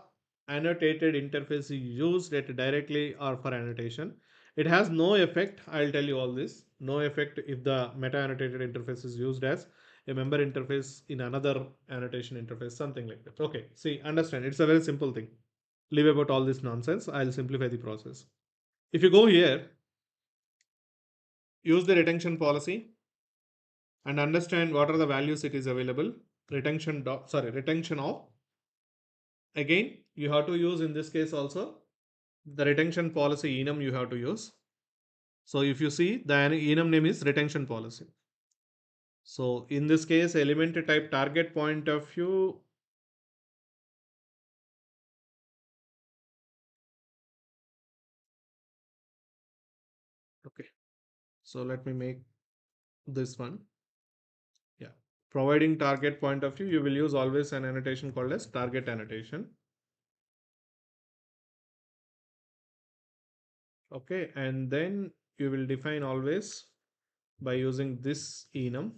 annotated interface is used directly or for annotation. It has no effect. I'll tell you all this. No effect if the meta annotated interface is used as a member interface in another annotation interface, something like that. Okay, see, understand. It's a very simple thing. Leave about all this nonsense. I'll simplify the process. If you go here, use the retention policy and understand what are the values it is available. Retention of. Again, you have to use in this case also the retention policy enum you have to use. So if you see the enum name is retention policy. So in this case, element type target point of view. Okay. So let me make this one. Yeah. Providing target point of view, you will use always an annotation called as target annotation. Okay. And then you will define always by using this enum,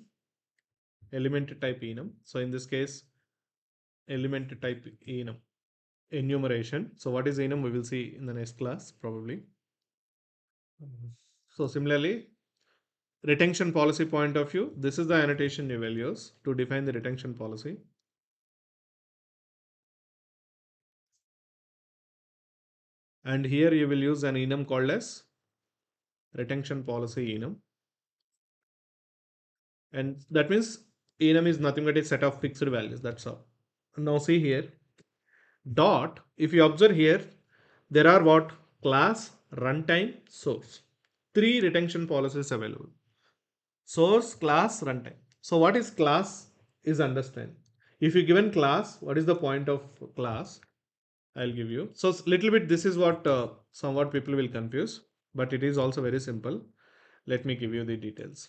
element type enum. So in this case, element type enum, enumeration. So what is enum? We will see in the next class probably. So similarly, retention policy point of view, this is the annotation you will use to define the retention policy. And here you will use an enum called as retention policy enum. And that means enum is nothing but a set of fixed values. That's all. Now see here, dot, if you observe here, there are what? Class, runtime, source. Three retention policies available. Source, class, runtime. So what is class is understand. If you given class, what is the point of class? I'll give you. So little bit this is what somewhat people will confuse, but it is also very simple. Let me give you the details.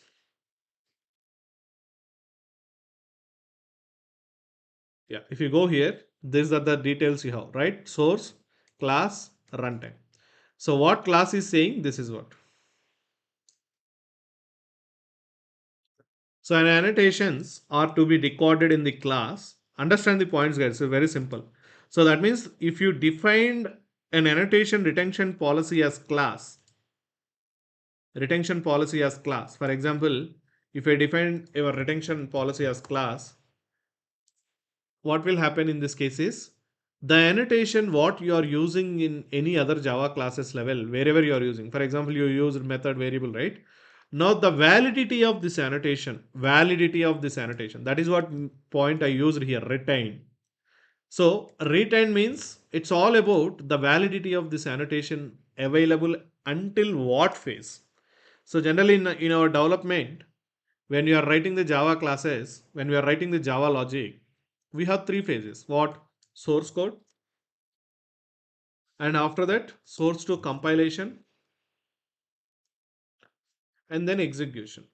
Yeah, if you go here, these are the details you have, right? Source, class, runtime. So what class is saying, this is what. So an annotations are to be recorded in the class. Understand the points, guys. It's very simple. So that means if you defined an annotation retention policy as class, for example, if I define your retention policy as class, what will happen in this case is the annotation what you are using in any other Java classes level, wherever you are using. For example, you use method variable, right? Now the validity of this annotation, that is what point I used here, retain. So retain means it's all about the validity of this annotation available until what phase. So generally in our development, when you are writing the Java classes, when we are writing the Java logic, we have three phases. What? Source code, and after that source to compilation, and then execution.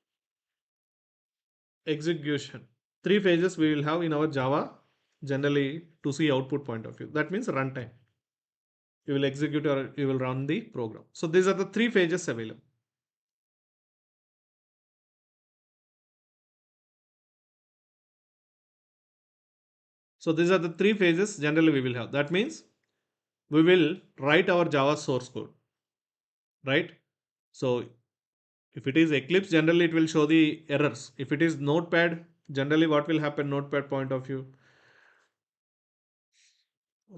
Three phases we will have in our Java generally to see output point of view. That means runtime. You will execute or you will run the program. So these are the three phases available. So these are the three phases generally we will have. That means we will write our Java source code, right? So if it is Eclipse, generally it will show the errors. If it is Notepad, generally what will happen Notepad point of view.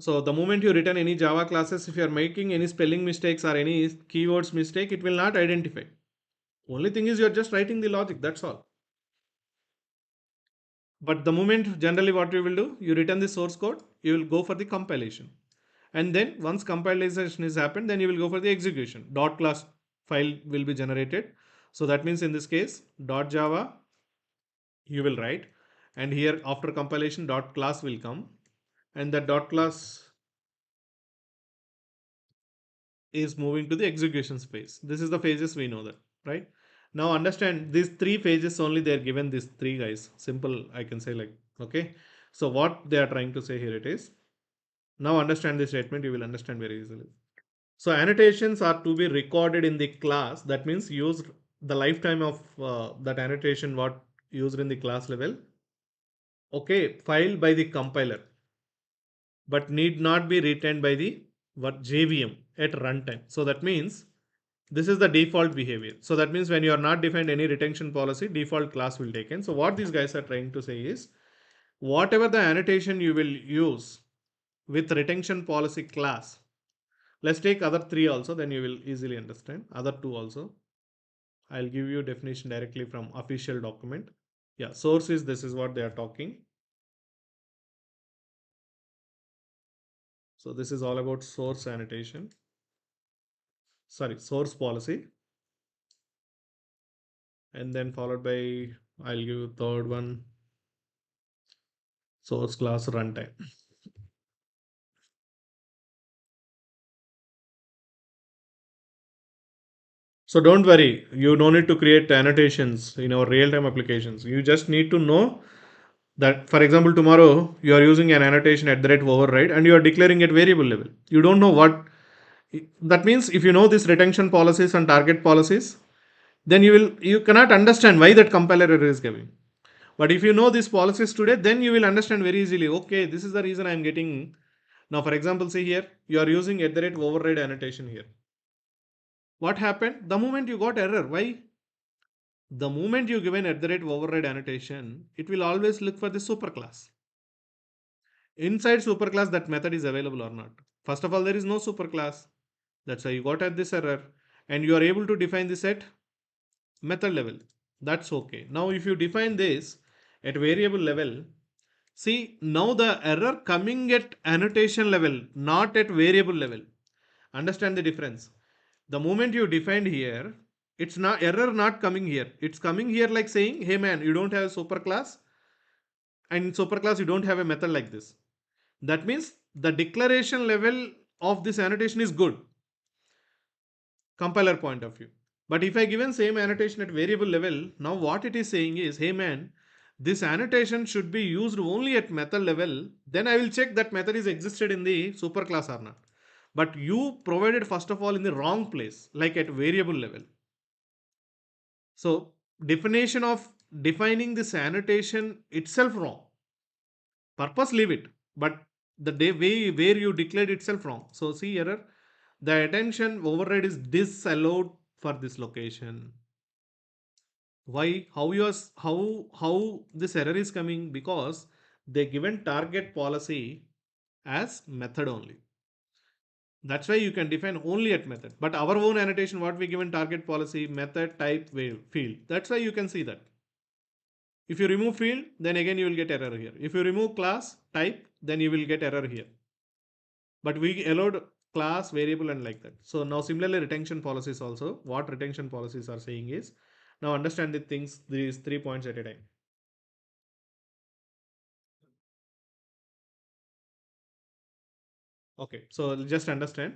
So the moment you return any Java classes, if you are making any spelling mistakes or any keywords mistake, it will not identify. Only thing is you are just writing the logic. That's all. But the moment generally what you will do, you return the source code, you will go for the compilation. And then once compilation is happened, then you will go for the execution. Dot class file will be generated. So that means in this case, dot Java you will write, and here after compilation dot class will come, and the dot class is moving to the execution space. This is the phases we know that, right? Now understand these three phases only, they are given these three, guys. Simple, I can say, like, okay. So what they are trying to say here it is, now understand this statement, you will understand very easily. So annotations are to be recorded in the class. That means use the lifetime of that annotation what used in the class level. Okay, filed by the compiler, but need not be retained by the what JVM at runtime. So that means this is the default behavior. So that means when you are not defined any retention policy, default class will take in. So what these guys are trying to say is whatever the annotation you will use with retention policy class. Let's take other three also, then you will easily understand. Other two also. I'll give you definition directly from official document. Yeah, source is this is what they are talking. So this is all about source annotation. Sorry, source policy. And then followed by, I'll give you third one, source class runtime. So don't worry, you don't need to create annotations in our real-time applications. You just need to know that, for example, tomorrow you are using an annotation at the rate override and you are declaring at variable level. You don't know what that means. If you know these retention policies and target policies, then you cannot understand why that compiler error is giving. But if you know these policies today, then you will understand very easily. Okay, this is the reason I am getting. Now, for example, see here, you are using at the rate override annotation here. What happened? The moment you got error, why? The moment you give an at the rate override annotation, it will always look for the superclass. Inside superclass, that method is available or not. First of all, there is no superclass. That's why you got at this error. And you are able to define this at method level. That's okay. Now, if you define this at variable level, see now the error coming at annotation level, not at variable level. Understand the difference. The moment you defined here, it's not error not coming here. It's coming here like saying, hey man, you don't have a superclass, and in superclass you don't have a method like this. That means the declaration level of this annotation is good, compiler point of view. But if I given same annotation at variable level, now what it is saying is, hey man, this annotation should be used only at method level. Then I will check that method is existed in the superclass or not. But you provided first of all in the wrong place, like at variable level. So definition of defining this annotation itself wrong. Purpose leave it, but the day way where you declared itself wrong. So see error. The attention override is disallowed for this location. Why? How this error is coming? Because they given target policy as method only. That's why you can define only at method. But our own annotation, what we given target policy, method, type, wave, field. That's why you can see that. If you remove field, then again you will get error here. If you remove class, type, then you will get error here. But we allowed class, variable, and like that. So now similarly retention policies also, what retention policies are saying is, now understand the things, these 3 points at a time. Okay, so just understand.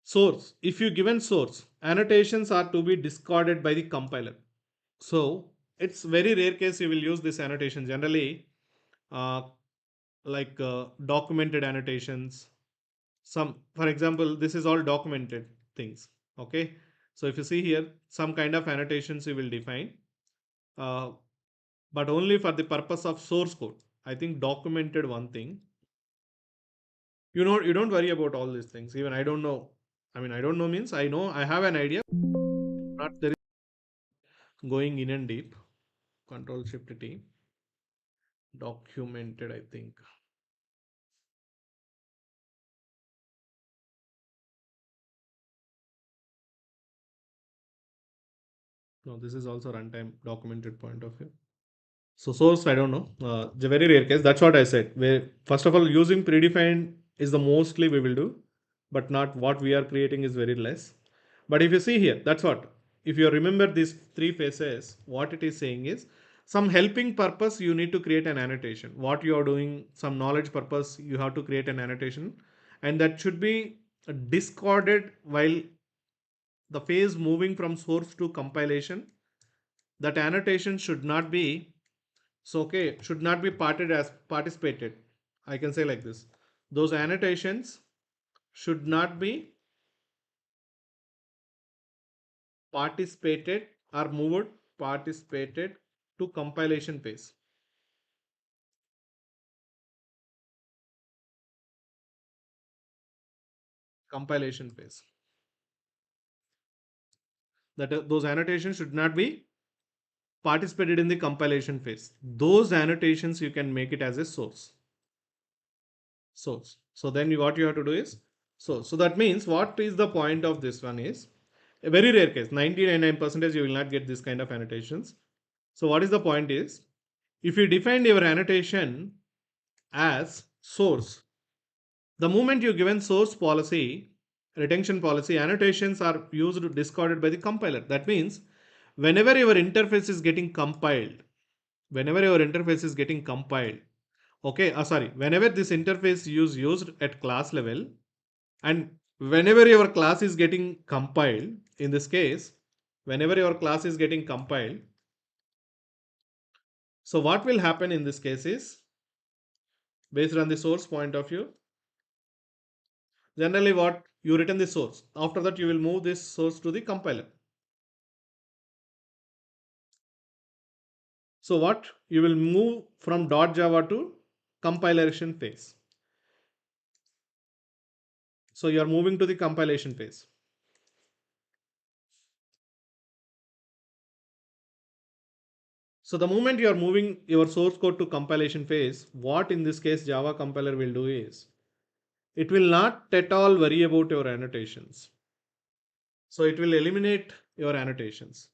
Source, if you given source, annotations are to be discarded by the compiler. So it's very rare case you will use this annotation. Generally, uh, like documented annotations, some, for example, this is all documented things. Okay, so if you see here, some kind of annotations you will define, uh, but only for the purpose of source code. I think documented one thing. You don't worry about all these things. Even I don't know. I mean, I don't know means I know I have an idea. Not there is going in and deep. Control Shift T. Documented. I think. No, this is also runtime documented point of view. So source, I don't know. It's a very rare case. That's what I said. Where first of all, using predefined is the mostly we will do, but not what we are creating is very less. But if you see here, that's what. If you remember these three phases, what it is saying is some helping purpose you need to create an annotation. What you are doing, some knowledge purpose you have to create an annotation, and that should be discarded while the phase moving from source to compilation. That annotation should not be, so okay, should not be parted as participated. I can say like this. Those annotations should not be participated or moved participated to compilation phase. Compilation phase. That those annotations should not be participated in the compilation phase. Those annotations you can make it as a source. Source. So then what you have to do is so that means what is the point of this one is a very rare case. 99% you will not get this kind of annotations. So what is the point is, if you define your annotation as source, the moment you given source policy, retention policy, annotations are used discarded by the compiler. That means whenever your interface is getting compiled, whenever your interface is getting compiled, okay, sorry, whenever this interface is used at class level, and whenever your class is getting compiled, in this case, whenever your class is getting compiled, so what will happen in this case is, based on the source point of view, generally what you return the source. After that, you will move this source to the compiler. So what you will move from .java to compilation phase. So you are moving to the compilation phase. So the moment you are moving your source code to compilation phase, what in this case Java compiler will do is, it will not at all worry about your annotations. So it will eliminate your annotations.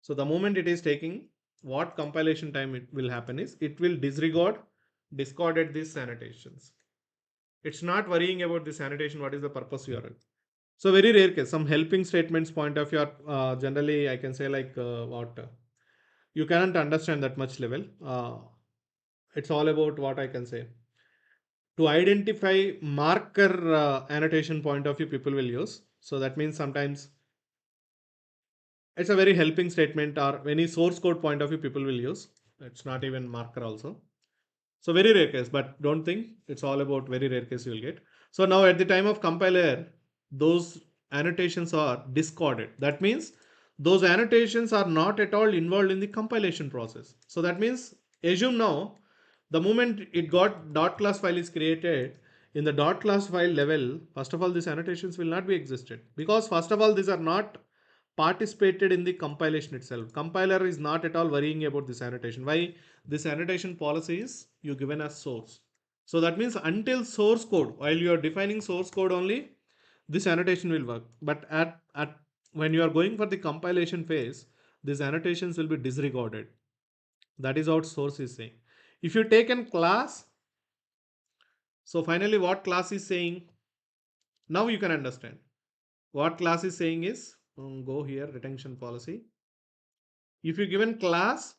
So the moment it is taking, what compilation time it will happen is, it will discarded these annotations. It's not worrying about this annotation. What is the purpose you are in? So very rare case. Some helping statements point of view, generally I can say like what you cannot understand that much level. It's all about what I can say. to identify marker annotation point of view people will use. So that means sometimes it's a very helping statement or any source code point of view people will use. It's not even marker also. So very rare case, but don't think it's all about very rare case you will get. So now at the time of compiler, those annotations are discarded. That means those annotations are not at all involved in the compilation process. So that means assume now the moment it got dot class file is created, in the dot class file level, first of all, these annotations will not be existed because first of all, these are not participated in the compilation itself. Compiler is not at all worrying about this annotation. Why? This annotation policy is you given as source. So that means until source code, while you are defining source code only, this annotation will work. But at when you are going for the compilation phase, these annotations will be disregarded. That is what source is saying. If you take in class, so finally what class is saying, now you can understand. What class is saying is, go here, retention policy. If you given class,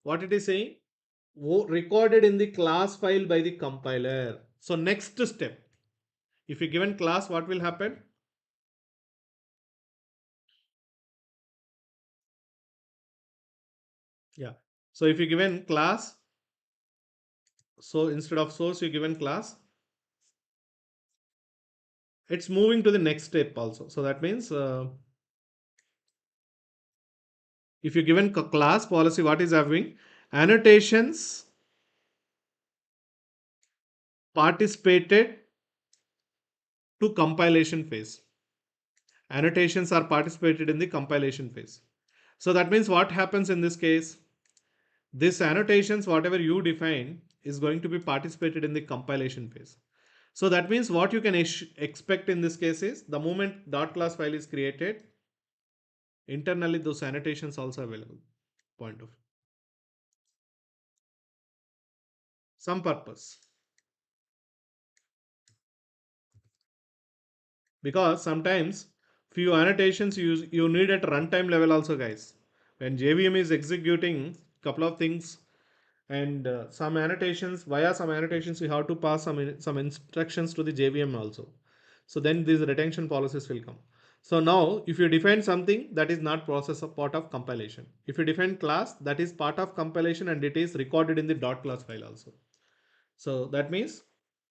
what it is saying, recorded in the class file by the compiler. So next step, if you given class, what will happen? Yeah. So if you given class, so instead of source, you given class, it's moving to the next step also. So that means if you given class policy, what is happening? Annotations participated to compilation phase. Annotations are participated in the compilation phase. So that means what happens in this case? This annotations, whatever you define, is going to be participated in the compilation phase. So that means what you can expect in this case is the moment dot class file is created, internally those annotations also available. Point of some purpose. Because sometimes few annotations you need at runtime level also, guys. When JVM is executing couple of things and some annotations, via some annotations you have to pass some instructions to the JVM also. So then these retention policies will come. So now if you define something, that is not process of part of compilation. If you define class, that is part of compilation and it is recorded in the dot class file also. So that means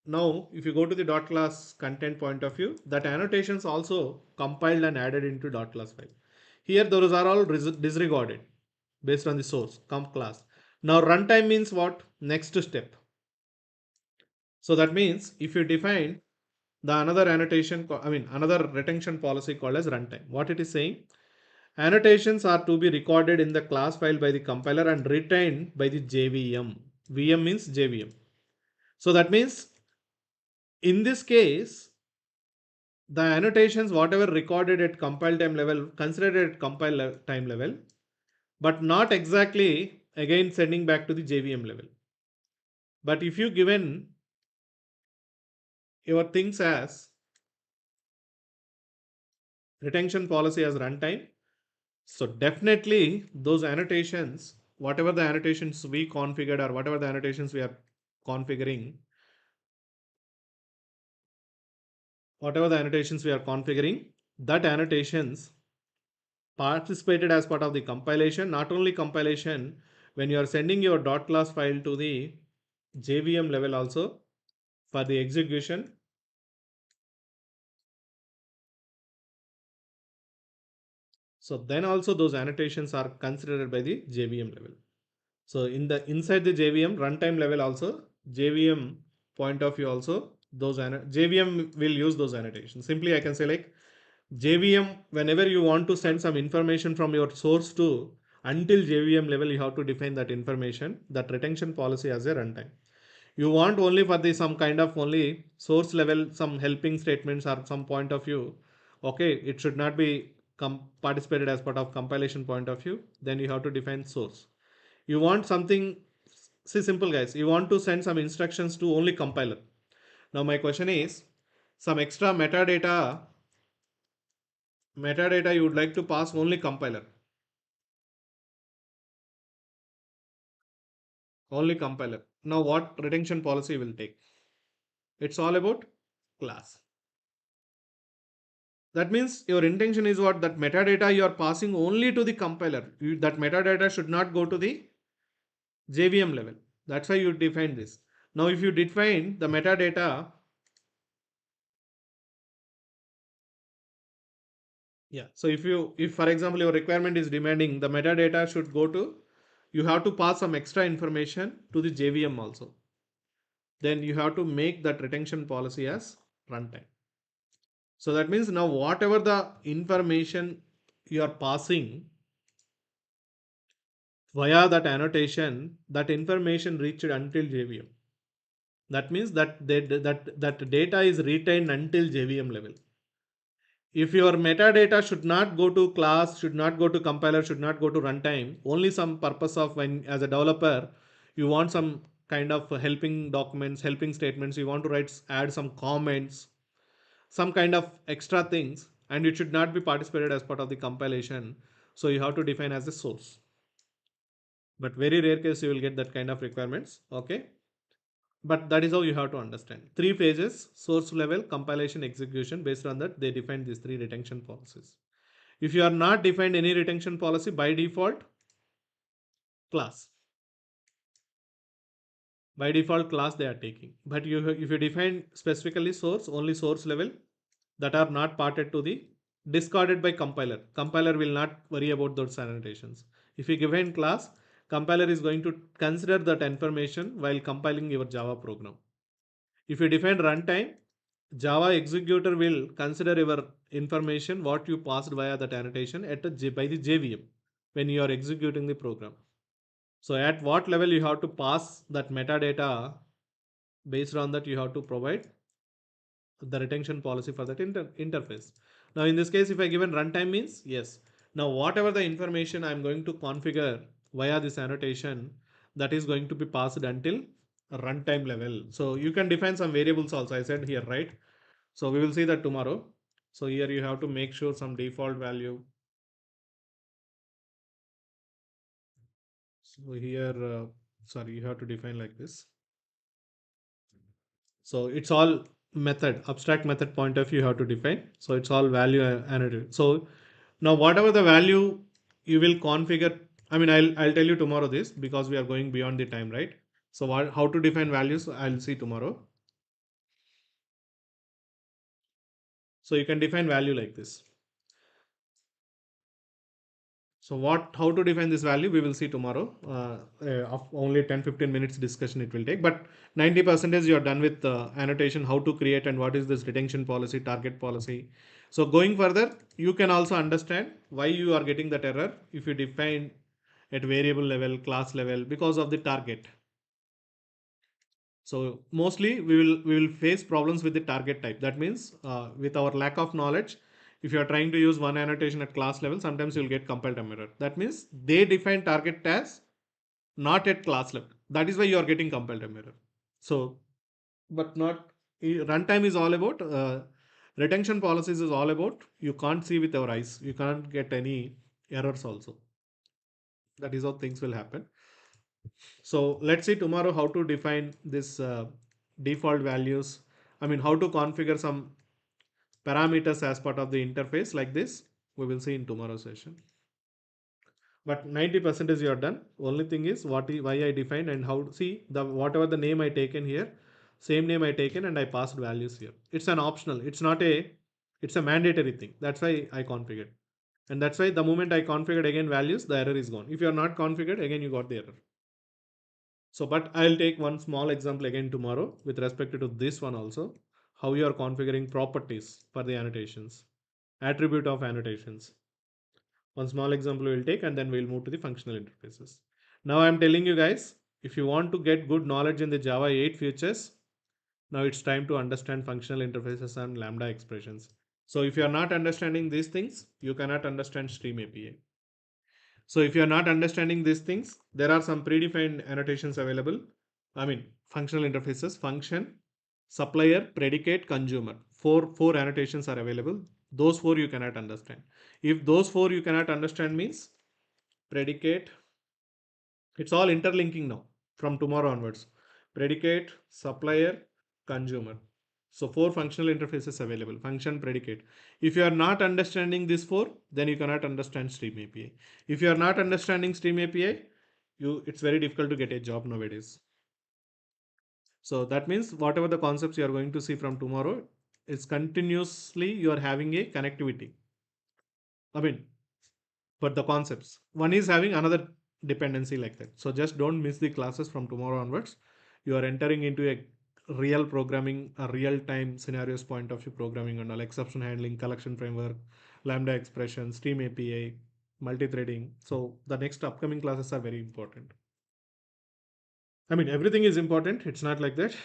now if you go to the dot class content point of view, that annotations also compiled and added into dot class file. Here those are all disregarded based on the source comp class. Now runtime means what? Next step. So that means if you define the another annotation, another retention policy called as runtime. What it is saying? Annotations are to be recorded in the class file by the compiler and retained by the JVM. VM means JVM. So that means in this case, the annotations, whatever recorded at compile time level, considered at compile time level, but not exactly again sending back to the JVM level. But if you given your things as retention policy as runtime, so definitely those annotations, whatever the annotations we configured or whatever the annotations we are configuring, whatever the annotations we are configuring, that annotations participated as part of the compilation. Not only compilation, when you are sending your dot class file to the JVM level also for the execution, so then also those annotations are considered by the JVM level. So in the inside the JVM runtime level also, JVM point of view also, those JVM will use those annotations. Simply I can say like JVM, whenever you want to send some information from your source to until JVM level, you have to define that information, that retention policy as a runtime. You want only for the some kind of only source level, some helping statements or some point of view. Okay, it should not be participated as part of compilation point of view. Then you have to define source. You want something, see simple guys, you want to send some instructions to only compiler. Now my question is, some extra metadata you would like to pass only compiler, only compiler. now what retention policy will take? It's all about class. That means your intention is what? That metadata you are passing only to the compiler. That metadata should not go to the JVM level. That's why you define this. Now, if you define the metadata, yeah. So if for example your requirement is demanding the metadata should go to, you have to pass some extra information to the JVM also. Then you have to make that retention policy as runtime. So that means now whatever the information you are passing via that annotation, that information reached until JVM. That means that data is retained until JVM level. If your metadata should not go to class, should not go to compiler, should not go to runtime, only some purpose of when as a developer, you want some kind of helping documents, helping statements, you want to add some comments, some kind of extra things, and it should not be participated as part of the compilation. So you have to define as a source. But very rare case you will get that kind of requirements. Okay. But that is how you have to understand. Three phases: source level, compilation, execution. Based on that, they define these three retention policies. If you are not defined any retention policy, by default, class. By default, class they are taking. But if you define specifically source, only source level that are not parted to the discarded by compiler. Compiler will not worry about those annotations. If you define class, compiler is going to consider that information while compiling your Java program. If you define runtime, Java executor will consider your information what you passed via that annotation by the JVM when you are executing the program. So at what level you have to pass that metadata, based on that you have to provide the retention policy for that interface. Now in this case, if I given runtime means yes. Now whatever the information I'm going to configure via this annotation, that is going to be passed until a runtime level. So you can define some variables also. I said here, right? So we will see that tomorrow. So here you have to make sure some default value. So here, sorry, you have to define like this. So it's all method, abstract method point of view you have to define. So it's all value annotated. So now whatever the value you will configure, I mean, I'll tell you tomorrow this because we are going beyond the time, right? So how to define values, I'll see tomorrow. So you can define value like this. So how to define this value, we will see tomorrow. Of only 10-15 minutes discussion it will take, but 90% you are done with annotation, how to create and what is this retention policy, target policy. So going further, you can also understand why you are getting that error if you define at variable level, class level, because of the target. So mostly we will face problems with the target type. That means with our lack of knowledge, if you are trying to use one annotation at class level, sometimes you'll get compile time error. That means they define target as not at class level. That is why you are getting compile time error. So, but not runtime is all about retention policies is all about you can't see with our eyes. You can't get any errors also. That is how things will happen. So let's see tomorrow how to define this default values. I mean, how to configure some parameters as part of the interface like this. We will see in tomorrow's session. But 90% is you're done. Only thing is why I defined and how see the whatever the name I taken here, same name I taken and I passed values here. It's an optional. It's a mandatory thing. That's why I configured. And that's why the moment I configured again values, the error is gone. If you are not configured, again you got the error. So, but I'll take one small example again tomorrow with respect to this one also, how you are configuring properties for the annotations, attribute of annotations. One small example we'll take and then we'll move to the functional interfaces. Now I'm telling you guys, if you want to get good knowledge in the Java 8 features, now it's time to understand functional interfaces and Lambda expressions. So if you are not understanding these things, you cannot understand Stream API. So if you are not understanding these things, there are some predefined annotations available. I mean, functional interfaces, function, supplier, predicate, consumer. Four annotations are available. Those four you cannot understand. If those four you cannot understand means predicate, it's all interlinking now from tomorrow onwards. predicate, supplier, consumer. So four functional interfaces available, function, predicate. If you are not understanding these four, then you cannot understand Stream API. If you are not understanding Stream API, it's very difficult to get a job nowadays. So that means whatever the concepts you are going to see from tomorrow, is continuously you are having a connectivity. I mean, but the concepts. One is having another dependency like that. So just don't miss the classes from tomorrow onwards. You are entering into a real programming, a real time scenarios point of view programming and all exception handling, collection framework, Lambda expression, Stream API, multi-threading. So the next upcoming classes are very important. I mean, everything is important. It's not like that,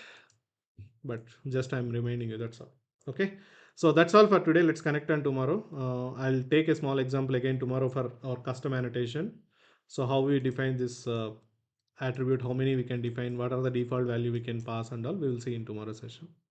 but just I'm reminding you. That's all. Okay. So that's all for today. Let's connect on tomorrow. I'll take a small example again tomorrow for our custom annotation. So how we define this attribute, how many we can define, what are the default value we can pass and all. We will see in tomorrow's session.